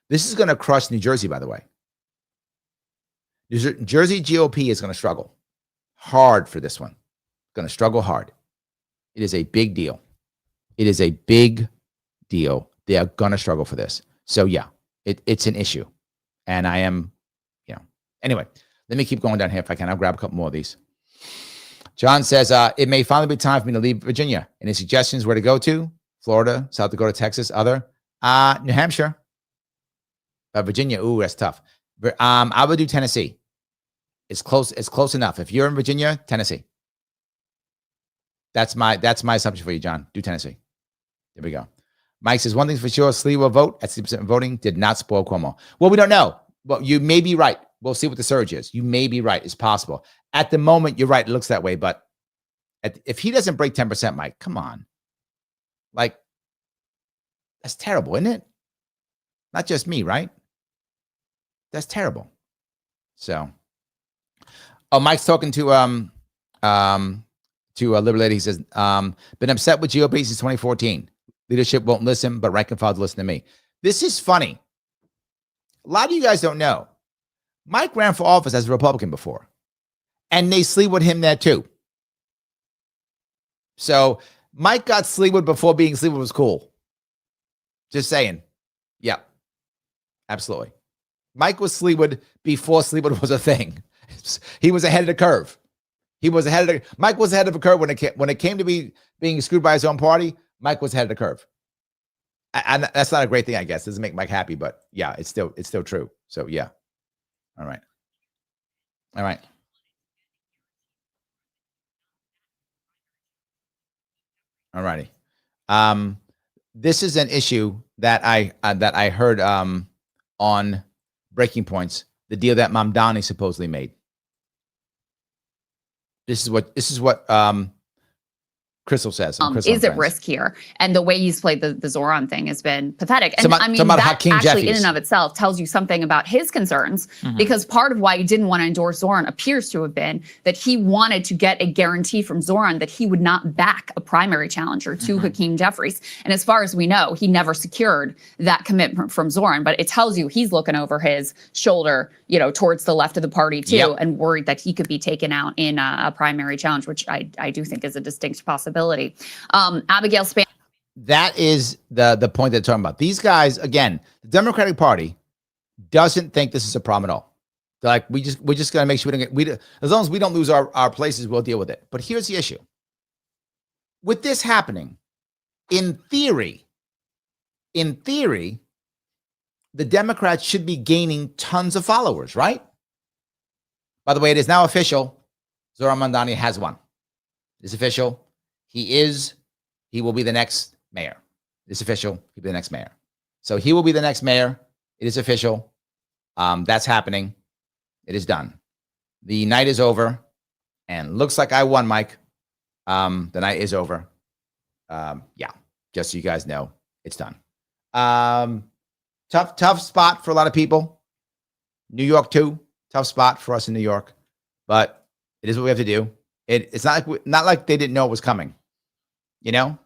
This is going to crush New Jersey, by the way. New Jersey GOP is going to struggle hard for this one. Going to struggle hard. It is a big deal. It is a big deal. They are going to struggle for this. So, yeah, it's an issue. And I am, Anyway, let me keep going down here if I can. I'll grab a couple more of these. John says, it may finally be time for me to leave Virginia. Any suggestions where to go to? Florida, South Dakota, Texas, other? New Hampshire. Virginia, ooh, that's tough. I would do Tennessee. It's close enough. If you're in Virginia, Tennessee. That's my assumption for you, John. Do Tennessee. There we go. Mike says, one thing's for sure, Slee will vote at 60% voting did not spoil Cuomo. Well, we don't know. Well, you may be right. We'll see what the surge is. You may be right. It's possible. At the moment, you're right. It looks that way. But if he doesn't break 10%, Mike, come on. Like, that's terrible, isn't it? Not just me, right? That's terrible. So, Mike's talking to a liberal lady. He says, been upset with GOP since 2014. Leadership won't listen, but rank and file listen to me. This is funny. A lot of you guys don't know. Mike ran for office as a Republican before, and they sleep with him there too. So Mike got Sleewood before being Sleewood was cool. Just saying. Yeah, absolutely. Mike was Sleewood before Sleewood was a thing. He was ahead of the curve. Mike was ahead of the curve when it came to being screwed by his own party. Mike was ahead of the curve. And that's not a great thing, I guess. It doesn't make Mike happy, but yeah, it's still true. So yeah. All right. All righty. This is an issue that I heard on Breaking Points, the deal that Mamdani supposedly made. This is what Crystal says. Is at risk here. And the way he's played the Zoran thing has been pathetic. And that actually Jeffries. In and of itself tells you something about his concerns, because part of why he didn't want to endorse Zoran appears to have been that he wanted to get a guarantee from Zoran that he would not back a primary challenger to Hakeem Jeffries. And as far as we know, he never secured that commitment from Zoran, but it tells you he's looking over his shoulder, towards the left of the party too, and worried that he could be taken out in a primary challenge, which I do think is a distinct possibility. Abigail Span. That is the point they're talking about. These guys, again, the Democratic Party doesn't think this is a problem at all. They're like, we're just gonna make sure as long as we don't lose our places, we'll deal with it. But here's the issue. With this happening, in theory, the Democrats should be gaining tons of followers, right? By the way, it is now official. Zoran Mamdani has won. It's official. He will be the next mayor. It's official. He'll be the next mayor. So he will be the next mayor. It is official. That's happening. It is done. The night is over, and looks like I won, Mike. The night is over. Yeah, just so you guys know, it's done. Tough spot for a lot of people. New York too. Tough spot for us in New York, but it is what we have to do. It's not like they didn't know it was coming. Not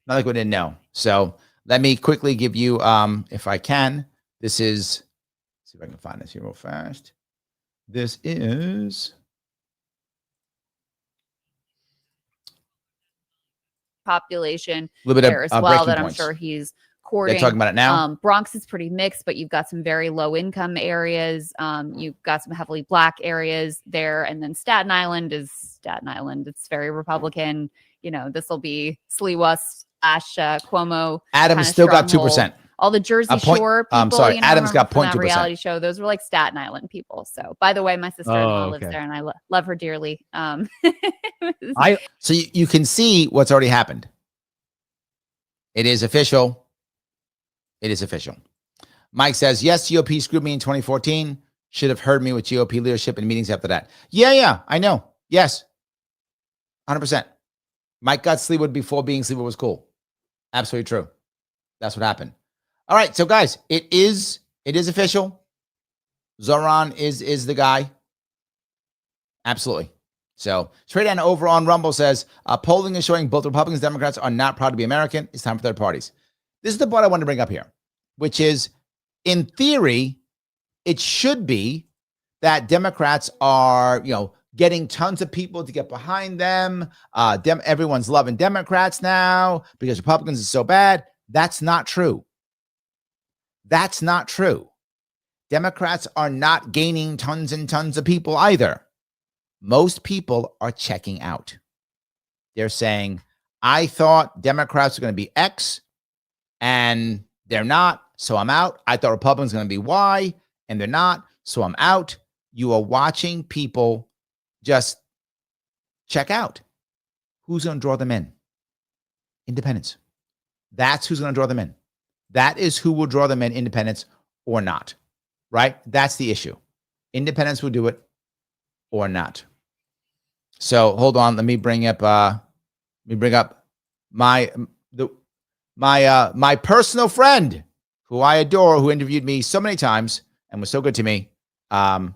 like we didn't know. So let me quickly give you, if I can, this is, see if I can find this here real fast. This is population a little bit there of as well that points. I'm sure he's courting. They're talking about it now. Bronx is pretty mixed, but you've got some very low income areas. You've got some heavily black areas there. And then Staten Island. It's very Republican. This will be Sliwa / Cuomo. Adams still got 2%. All the Jersey Shore people. I'm sorry, Adams got 0.2%. Reality show. Those were like Staten Island people. So, by the way, my sister-in-law lives there, and I love her dearly. So you can see what's already happened. It is official. It is official. Mike says, yes, GOP screwed me in 2014. should have heard me with GOP leadership in meetings after that. Yeah, I know. Yes, 100%. Mike got Sleewood before being Sleewood was cool. Absolutely true. That's what happened. All right, so guys, it is official. Zoran is the guy. Absolutely. So straight down over on Rumble says, polling is showing both Republicans and Democrats are not proud to be American. It's time for third parties. This is the part I want to bring up here, which is, in theory, it should be that Democrats are, getting tons of people to get behind them. Everyone's loving Democrats now because Republicans are so bad. That's not true. That's not true. Democrats are not gaining tons and tons of people either. Most people are checking out. They're saying, I thought Democrats were going to be X, and they're not, so I'm out. I thought Republicans were going to be Y, and they're not, so I'm out. You are watching people just check out. Who's going to draw them in? Independents. That's who's going to draw them in. That is who will draw them in, independents or not, right? That's the issue. Independents will do it or not. So hold on. Let me bring up my personal friend who I adore, who interviewed me so many times and was so good to me. Morgan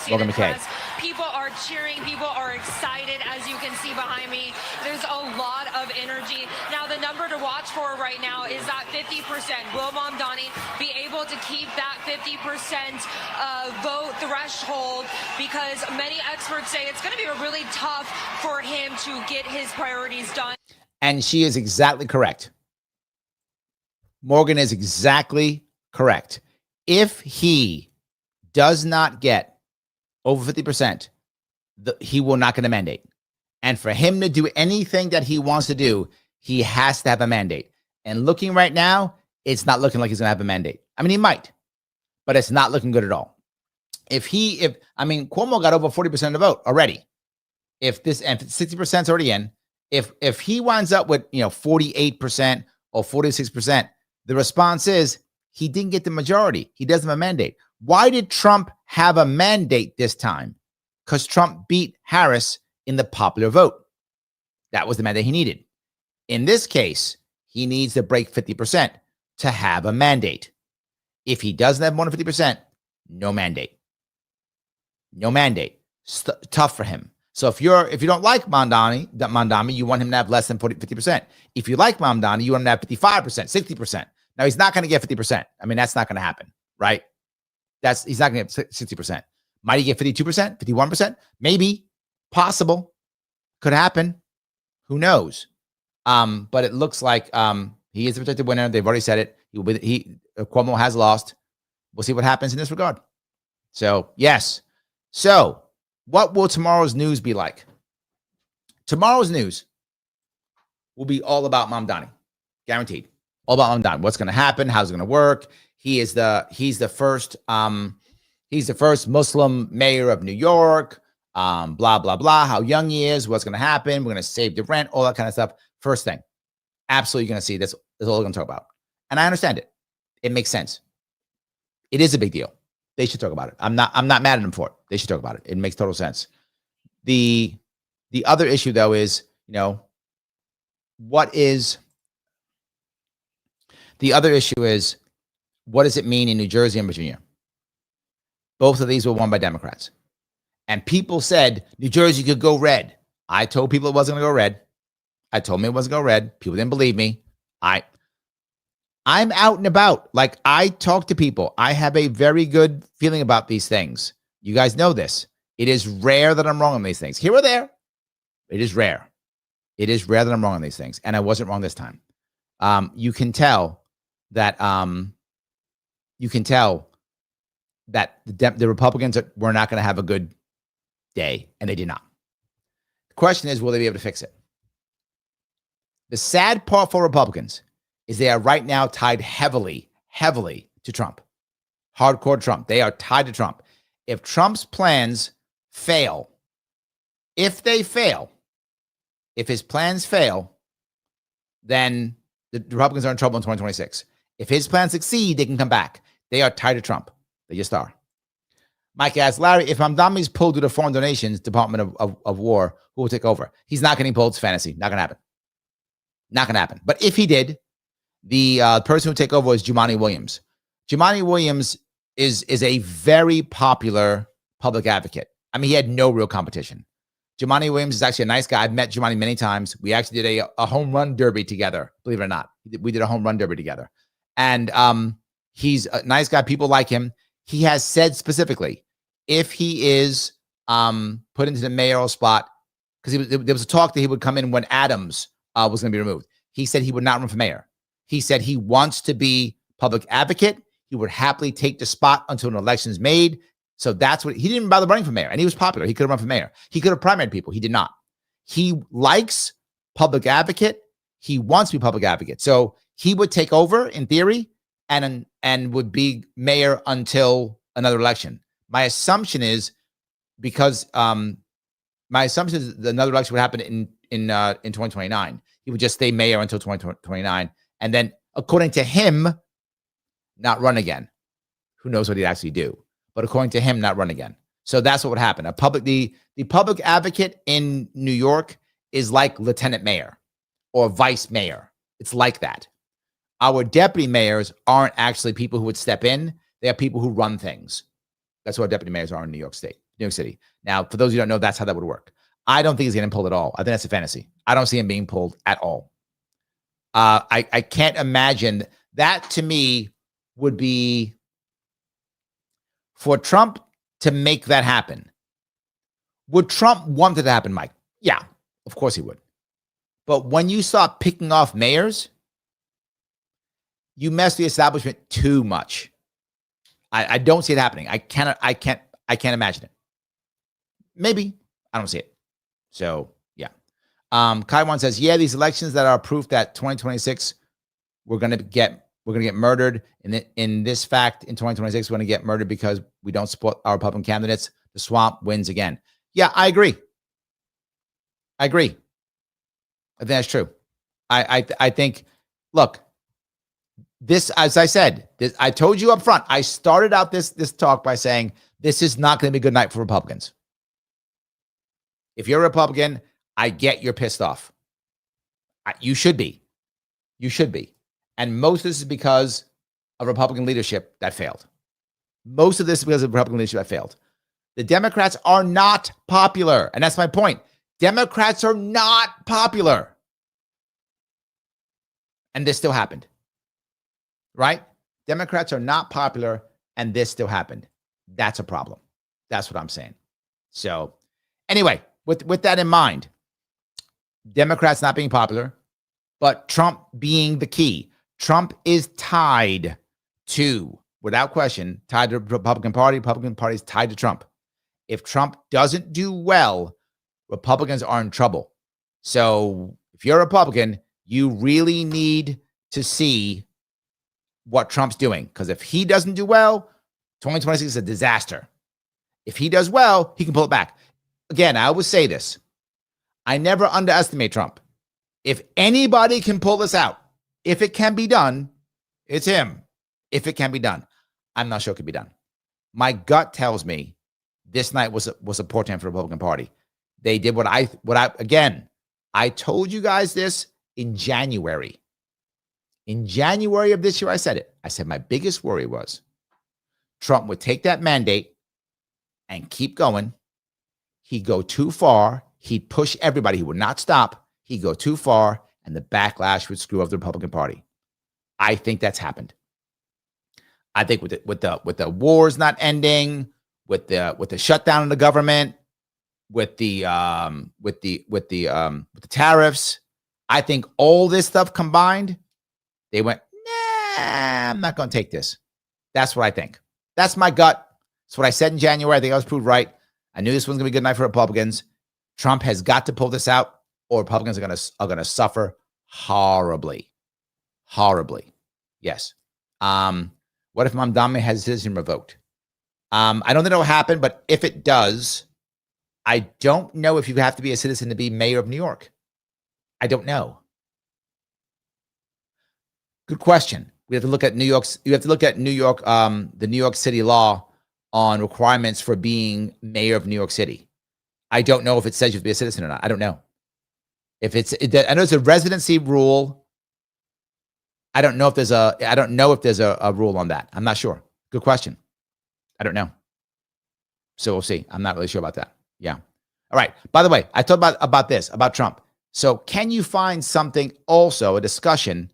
McKay. People are cheering. People are excited, as you can see behind me. There's a lot of energy. Now, the number to watch for right now is that 50%. Will Mamdani be able to keep that 50% vote threshold? Because many experts say it's going to be really tough for him to get his priorities done. And she is exactly correct. Morgan is exactly correct. If he does not get over 50%, he will not get a mandate. And for him to do anything that he wants to do, he has to have a mandate. And looking right now, it's not looking like he's going to have a mandate. I mean, he might, but it's not looking good at all. Cuomo got over 40% of the vote already. If 60% is already in, if he winds up with 48% or 46%, the response is he didn't get the majority. He doesn't have a mandate. Why did Trump have a mandate this time? Because Trump beat Harris in the popular vote. That was the mandate he needed. In this case, he needs to break 50% to have a mandate. If he doesn't have more than 50%, no mandate. No mandate. Tough for him. So if you don't like Mamdani, you want him to have less than 50%. If you like Mamdani, you want him to have 55%, 60%. Now, he's not going to get 50%. I mean, that's not going to happen, right? He's not going to get 60%. Might he get 52%, 51%? Maybe. Possible. Could happen. Who knows? But it looks like he is the projected winner. They've already said it. Cuomo has lost. We'll see what happens in this regard. So, yes. So, what will tomorrow's news be like? Tomorrow's news will be all about Mamdani. Guaranteed. All about Mamdani. What's going to happen? How's it going to work? He's the first Muslim mayor of New York. Blah, blah, blah. How young he is. What's going to happen? We're going to save the rent. All that kind of stuff. First thing. Absolutely going to see. That's all we're going to talk about. And I understand it. It makes sense. It is a big deal. They should talk about it. I'm not mad at them for it. They should talk about it. It makes total sense. The other issue, though, is, what does it mean in New Jersey and Virginia? Both of these were won by Democrats. And people said New Jersey could go red. I told people it wasn't going to go red. I told me it wasn't going to go red. People didn't believe me. I'm out and about. Like, I talk to people. I have a very good feeling about these things. You guys know this. It is rare that I'm wrong on these things. Here or there, it is rare. It is rare that I'm wrong on these things. And I wasn't wrong this time. You can tell that the Republicans were not going to have a good day, and they did not. The question is, will they be able to fix it? The sad part for Republicans is they are right now tied heavily to Trump. Hardcore Trump. They are tied to Trump. If Trump's plans fail, if his plans fail, then the Republicans are in trouble in 2026. If his plans succeed, they can come back. They are tied to Trump. They just are. Mike asks, Larry, if Mamdani's pulled due to foreign donations, Department of War, who will take over? He's not getting pulled. It's fantasy. Not going to happen. Not going to happen. But if he did, the person who would take over is Jumaane Williams. Jumaane Williams is a very popular public advocate. I mean, he had no real competition. Jumaane Williams is actually a nice guy. I've met Jumaane many times. We actually did a home run derby together, believe it or not. We did a home run derby together. And he's a nice guy. People like him. He has said specifically, if he is put into the mayoral spot, because there was a talk that he would come in when Adams was going to be removed. He said he would not run for mayor. He said he wants to be public advocate. He would happily take the spot until an election is made. So that's what he didn't even bother running for mayor, and he was popular. He could have run for mayor. He could have primaried people. He did not. He likes public advocate. He wants to be public advocate. So he would take over in theory and would be mayor until another election. My assumption is because another election would happen in 2029. He would just stay mayor until 2029, and then, according to him, not run again. Who knows what he'd actually do? But according to him, not run again. So that's what would happen. The public advocate in New York is like lieutenant mayor or vice mayor. It's like that. Our deputy mayors aren't actually people who would step in. They are people who run things. That's what our deputy mayors are in New York City. Now, for those who don't know, that's how that would work. I don't think he's getting pulled at all. I think that's a fantasy. I don't see him being pulled at all. I can't imagine that. To me, would be for Trump to make that happen. Would Trump want it to happen, Mike? Yeah, of course he would. But when you start picking off mayors, you mess the establishment too much. I don't see it happening. I can't imagine it. Maybe. I don't see it. So yeah. Kaiwan says, yeah, these elections that are proof that 2026 we're gonna get murdered. In this fact, in 2026, we're going to get murdered because we don't support our Republican candidates. The swamp wins again. Yeah, I agree. I think that's true. I think, look, this, as I said, I told you up front, I started out this talk by saying this is not going to be a good night for Republicans. If you're a Republican, I get you're pissed off. You should be. You should be. And most of this is because of Republican leadership that failed. Most of this is because of Republican leadership that failed. The Democrats are not popular. And that's my point. Democrats are not popular. And this still happened. Right? Democrats are not popular, and this still happened. That's a problem. That's what I'm saying. So anyway, with that in mind, Democrats not being popular, but Trump being the key. Trump is tied to, without question, tied to the Republican Party. Republican Party is tied to Trump. If Trump doesn't do well, Republicans are in trouble. So if you're a Republican, you really need to see what Trump's doing. Because if he doesn't do well, 2026 is a disaster. If he does well, he can pull it back. Again, I always say this. I never underestimate Trump. If anybody can pull this out, if it can be done, it's him. If it can be done. I'm not sure it can be done. My gut tells me this night was a portent for the Republican Party. They did what I told you guys this in January. In January of this year, I said it. I said my biggest worry was Trump would take that mandate and keep going. He'd go too far. He'd push everybody. He would not stop. He'd go too far, and the backlash would screw up the Republican Party. I think that's happened. I think with the wars not ending, with the shutdown of the government, with the tariffs, I think all this stuff combined, they went, nah, I'm not going to take this. That's what I think. That's my gut. That's what I said in January. I think I was proved right. I knew this was going to be a good night for Republicans. Trump has got to pull this out, or Republicans are going to suffer horribly. Horribly. Yes. What if Mamdani has his citizen revoked? I don't think it'll happen, but if it does, I don't know if you have to be a citizen to be mayor of New York. I don't know. Good question. We have to look at New York's. You have to look at New York, the New York City law on requirements for being mayor of New York City. I don't know if it says you have to be a citizen or not. I don't know. If I know it's a residency rule. I don't know if there's a rule on that. I'm not sure. Good question. I don't know. So we'll see. I'm not really sure about that. Yeah. All right. By the way, I talked about Trump. So can you find something also, a discussion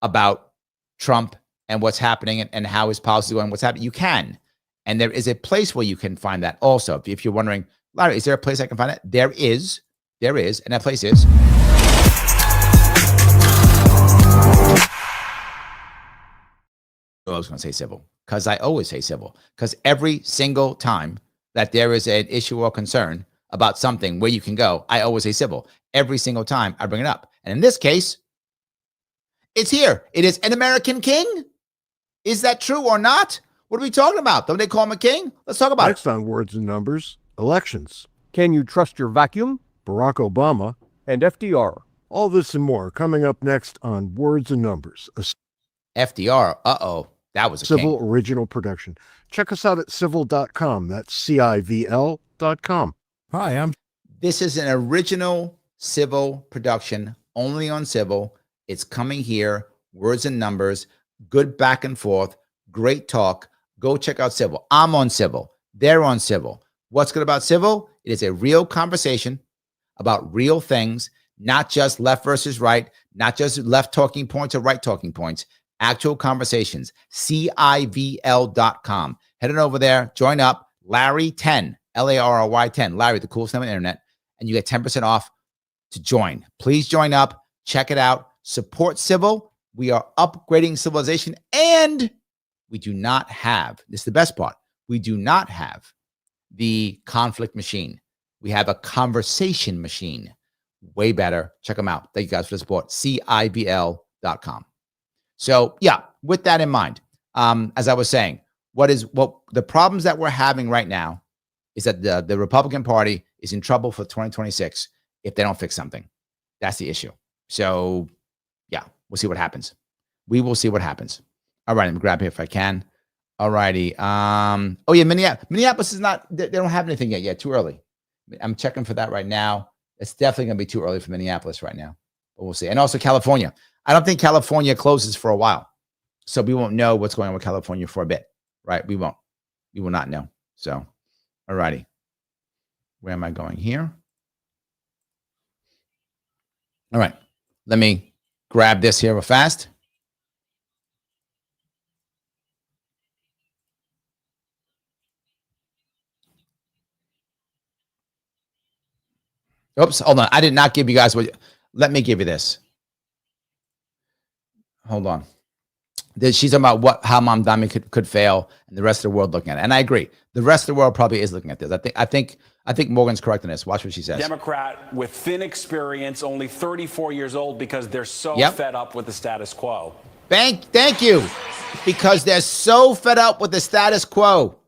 about Trump and what's happening and how his policy is going, what's happening? You can. And there is a place where you can find that also. If you're wondering, Larry, is there a place I can find it? There is. And that place is. I was going to say civil, because I always say civil, because every single time that there is an issue or concern about something where you can go, I always say civil. Every single time I bring it up. And in this case, it's here. It is an American king. Is that true or not? What are we talking about? Don't they call him a king? Let's talk about Next on Words and Numbers, elections. Can you trust your vacuum? Barack Obama and FDR. All this and more coming up next on Words and Numbers. FDR, that was a civil king. Original production. Check us out at civil.com. That's CIVL.com. Hi, This is an original civil production, only on civil. It's coming here. Words and Numbers, good back and forth, great talk. Go check out civil. I'm on civil. They're on civil. What's good about civil? It is a real conversation about real things, not just left versus right, not just left talking points or right talking points, actual conversations. CIVL.com. Head on over there, join up. Larry 10, Larry 10, Larry, the coolest name on the internet, and you get 10% off to join. Please join up, check it out, support civil. We are upgrading civilization, and we do not have, this is the best part, we do not have the conflict machine. We have a conversation machine. Way better. Check them out. Thank you guys for the support. CIVL.com. So yeah, with that in mind, as I was saying, what the problems that we're having right now is that the Republican Party is in trouble for 2026 if they don't fix something. That's the issue. So yeah, we'll see what happens. We will see what happens. All right, let me grab here if I can. All righty. Oh yeah, Minneapolis is not, they don't have anything yet. Too early. I'm checking for that right now. It's definitely going to be too early for Minneapolis right now, but we'll see. And also California. I don't think California closes for a while. So we won't know what's going on with California for a bit, right? We won't. We will not know. So, all righty. Where am I going here? All right. Let me grab this here real fast. Oops, hold on. I did not give you guys what. Let me give you this. Hold on. She's talking about how Mamdani could fail, and the rest of the world looking at it. And I agree. The rest of the world probably is looking at this. I think Morgan's correct in this. Watch what she says. Democrat with thin experience, only 34 years old, because they're so fed up with the status quo. Thank you. Because they're so fed up with the status quo.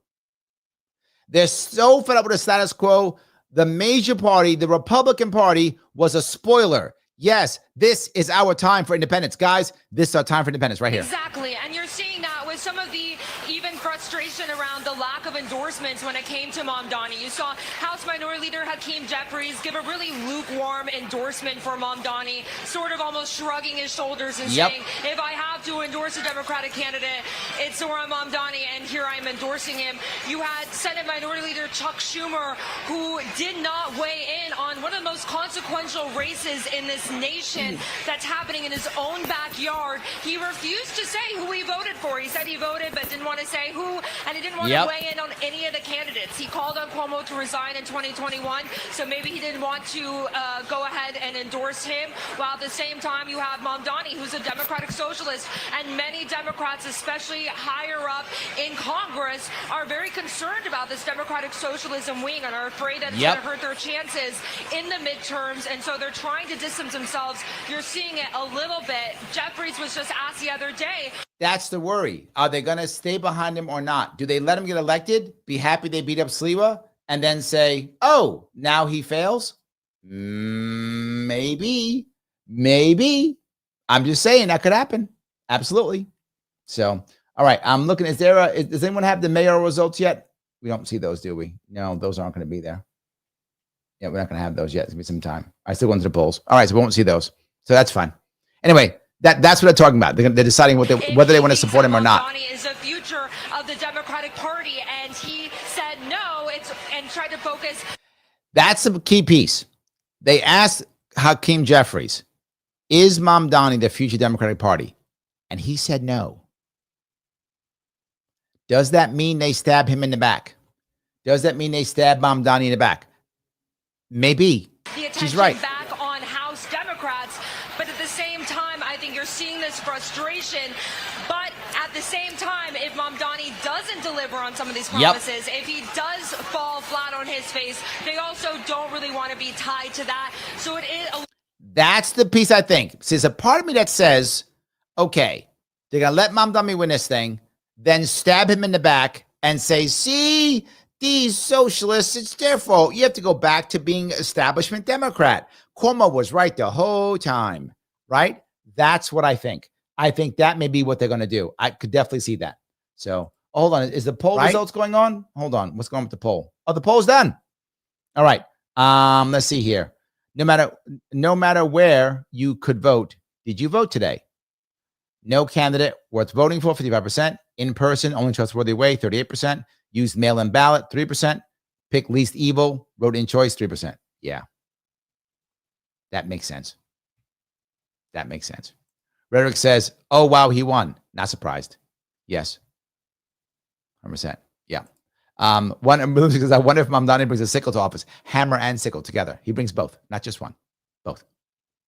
They're so fed up with the status quo. The major party, the Republican Party, was a spoiler. Yes, this is our time for independence. Guys, this is our time for independence right here. Exactly. And you're seeing that with some of the even frustration around the lack of endorsements when it came to Mamdani. You saw House Minority Leader Hakeem Jeffries give a really lukewarm endorsement for Mamdani, sort of almost shrugging his shoulders and saying, if I have to endorse a Democratic candidate, it's Zohran Mamdani, and here I am endorsing him. You had Senate Minority Leader Chuck Schumer, who did not weigh in on one of the most consequential races in this nation that's happening in his own backyard. He refused to say who he voted for. He said he voted but didn't want to say who, and he didn't want to weigh in on any of the candidates. He called on Cuomo to resign in 2021, so maybe he didn't want to go ahead and endorse him, while at the same time you have Mamdani, who's a Democratic socialist, and many Democrats, especially higher up in Congress, are very concerned about this Democratic socialism wing and are afraid that it's going to hurt their chances in the midterms, and so they're trying to distance themselves. You're seeing it a little bit. Jeffries was just asked the other day. That's the worry. Are they going to stay behind him or not? Do they let him get elected, be happy they beat up Sliwa, and then say, oh, now he fails? Maybe. I'm just saying that could happen. Absolutely. So, all right. I'm looking. Does anyone have the mayoral results yet? We don't see those, do we? No, those aren't going to be there. Yeah, we're not going to have those yet. It's going to be some time. I still went to the polls. All right, so we won't see those. So that's fine. Anyway, that's what they're talking about. They're deciding whether they want to support him or not. Mamdani is the future of the Democratic Party, and he said no. And tried to focus. That's the key piece. They asked Hakeem Jeffries, "Is Mamdani the future Democratic Party?" And he said no. Does that mean they stab him in the back? Does that mean they stab Mamdani in the back? Maybe. She's right. Back on House Democrats, but at the same time, I think you're seeing this frustration. But at the same time, if Mamdani doesn't deliver on some of these promises, if he does fall flat on his face, they also don't really want to be tied to that. So it is. That's the piece I think. There's a part of me that says, okay, they're going to let Mamdani win this thing, then stab him in the back and say, see, these socialists, it's their fault. You have to go back to being establishment Democrat. Cuomo was right the whole time, right? That's what I think. I think that may be what they're going to do. I could definitely see that. So hold on. Is the poll results going on? Hold on. What's going on with the poll? Oh, the poll's done. All right. Let's see here. No matter where you could vote, did you vote today? No candidate worth voting for, 55%. In person, only trustworthy way, 38%. Use mail-in ballot, 3%. Pick least evil, vote in choice, 3%. Yeah. That makes sense. That makes sense. Rhetoric says, oh, wow, he won. Not surprised. Yes. 100%. Yeah. One because I wonder if Mamdani brings a sickle to office. Hammer and sickle together. He brings both, not just one. Both.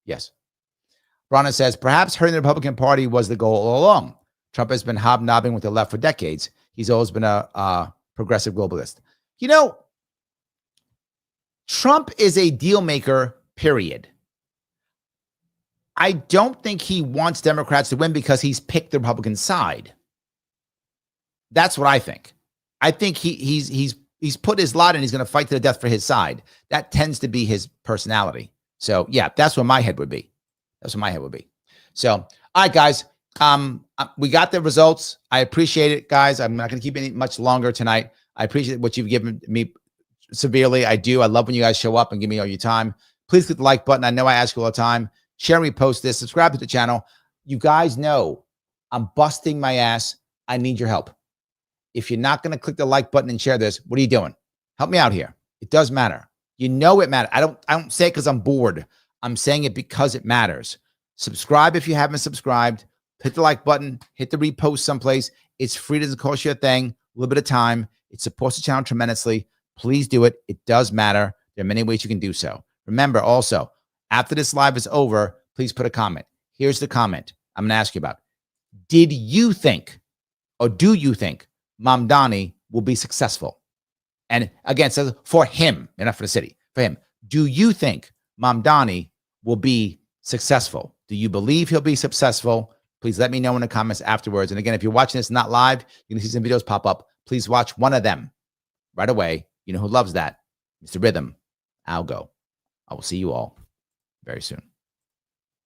Yes. Bronna says, perhaps hurting the Republican Party was the goal all along. Trump has been hobnobbing with the left for decades. He's always been a progressive globalist. You know, Trump is a deal maker, period. I don't think he wants Democrats to win because he's picked the Republican side. That's what I think. I think he's put his lot in. He's going to fight to the death for his side. That tends to be his personality. So yeah, that's what my head would be. That's what my head would be. So, all right, guys. We got the results. I appreciate it, guys. I'm not going to keep it much longer tonight. I appreciate what you've given me severely. I do. I love when you guys show up and give me all your time. Please click the like button. I know I ask you all the time. Share, repost this. Subscribe to the channel. You guys know I'm busting my ass. I need your help. If you're not going to click the like button and share this, what are you doing? Help me out here. It does matter. You know it matters. I don't say it because I'm bored. I'm saying it because it matters. Subscribe if you haven't subscribed. Hit the like button. Hit the repost someplace. It's free. It doesn't cost you a thing. A little bit of time. It supports the channel tremendously. Please do it. It does matter. There are many ways you can do so. Remember also, after this live is over, please put a comment. Here's the comment I'm going to ask you about. Did you think, or do you think, Mamdani will be successful? And again, it says for him, and not for the city, for him. Do you think Mamdani will be successful? Do you believe he'll be successful? Please let me know in the comments afterwards. And again, if you're watching this not live, you're going to see some videos pop up. Please watch one of them right away. You know who loves that? Mr. Rhythm. I'll go. I will see you all very soon.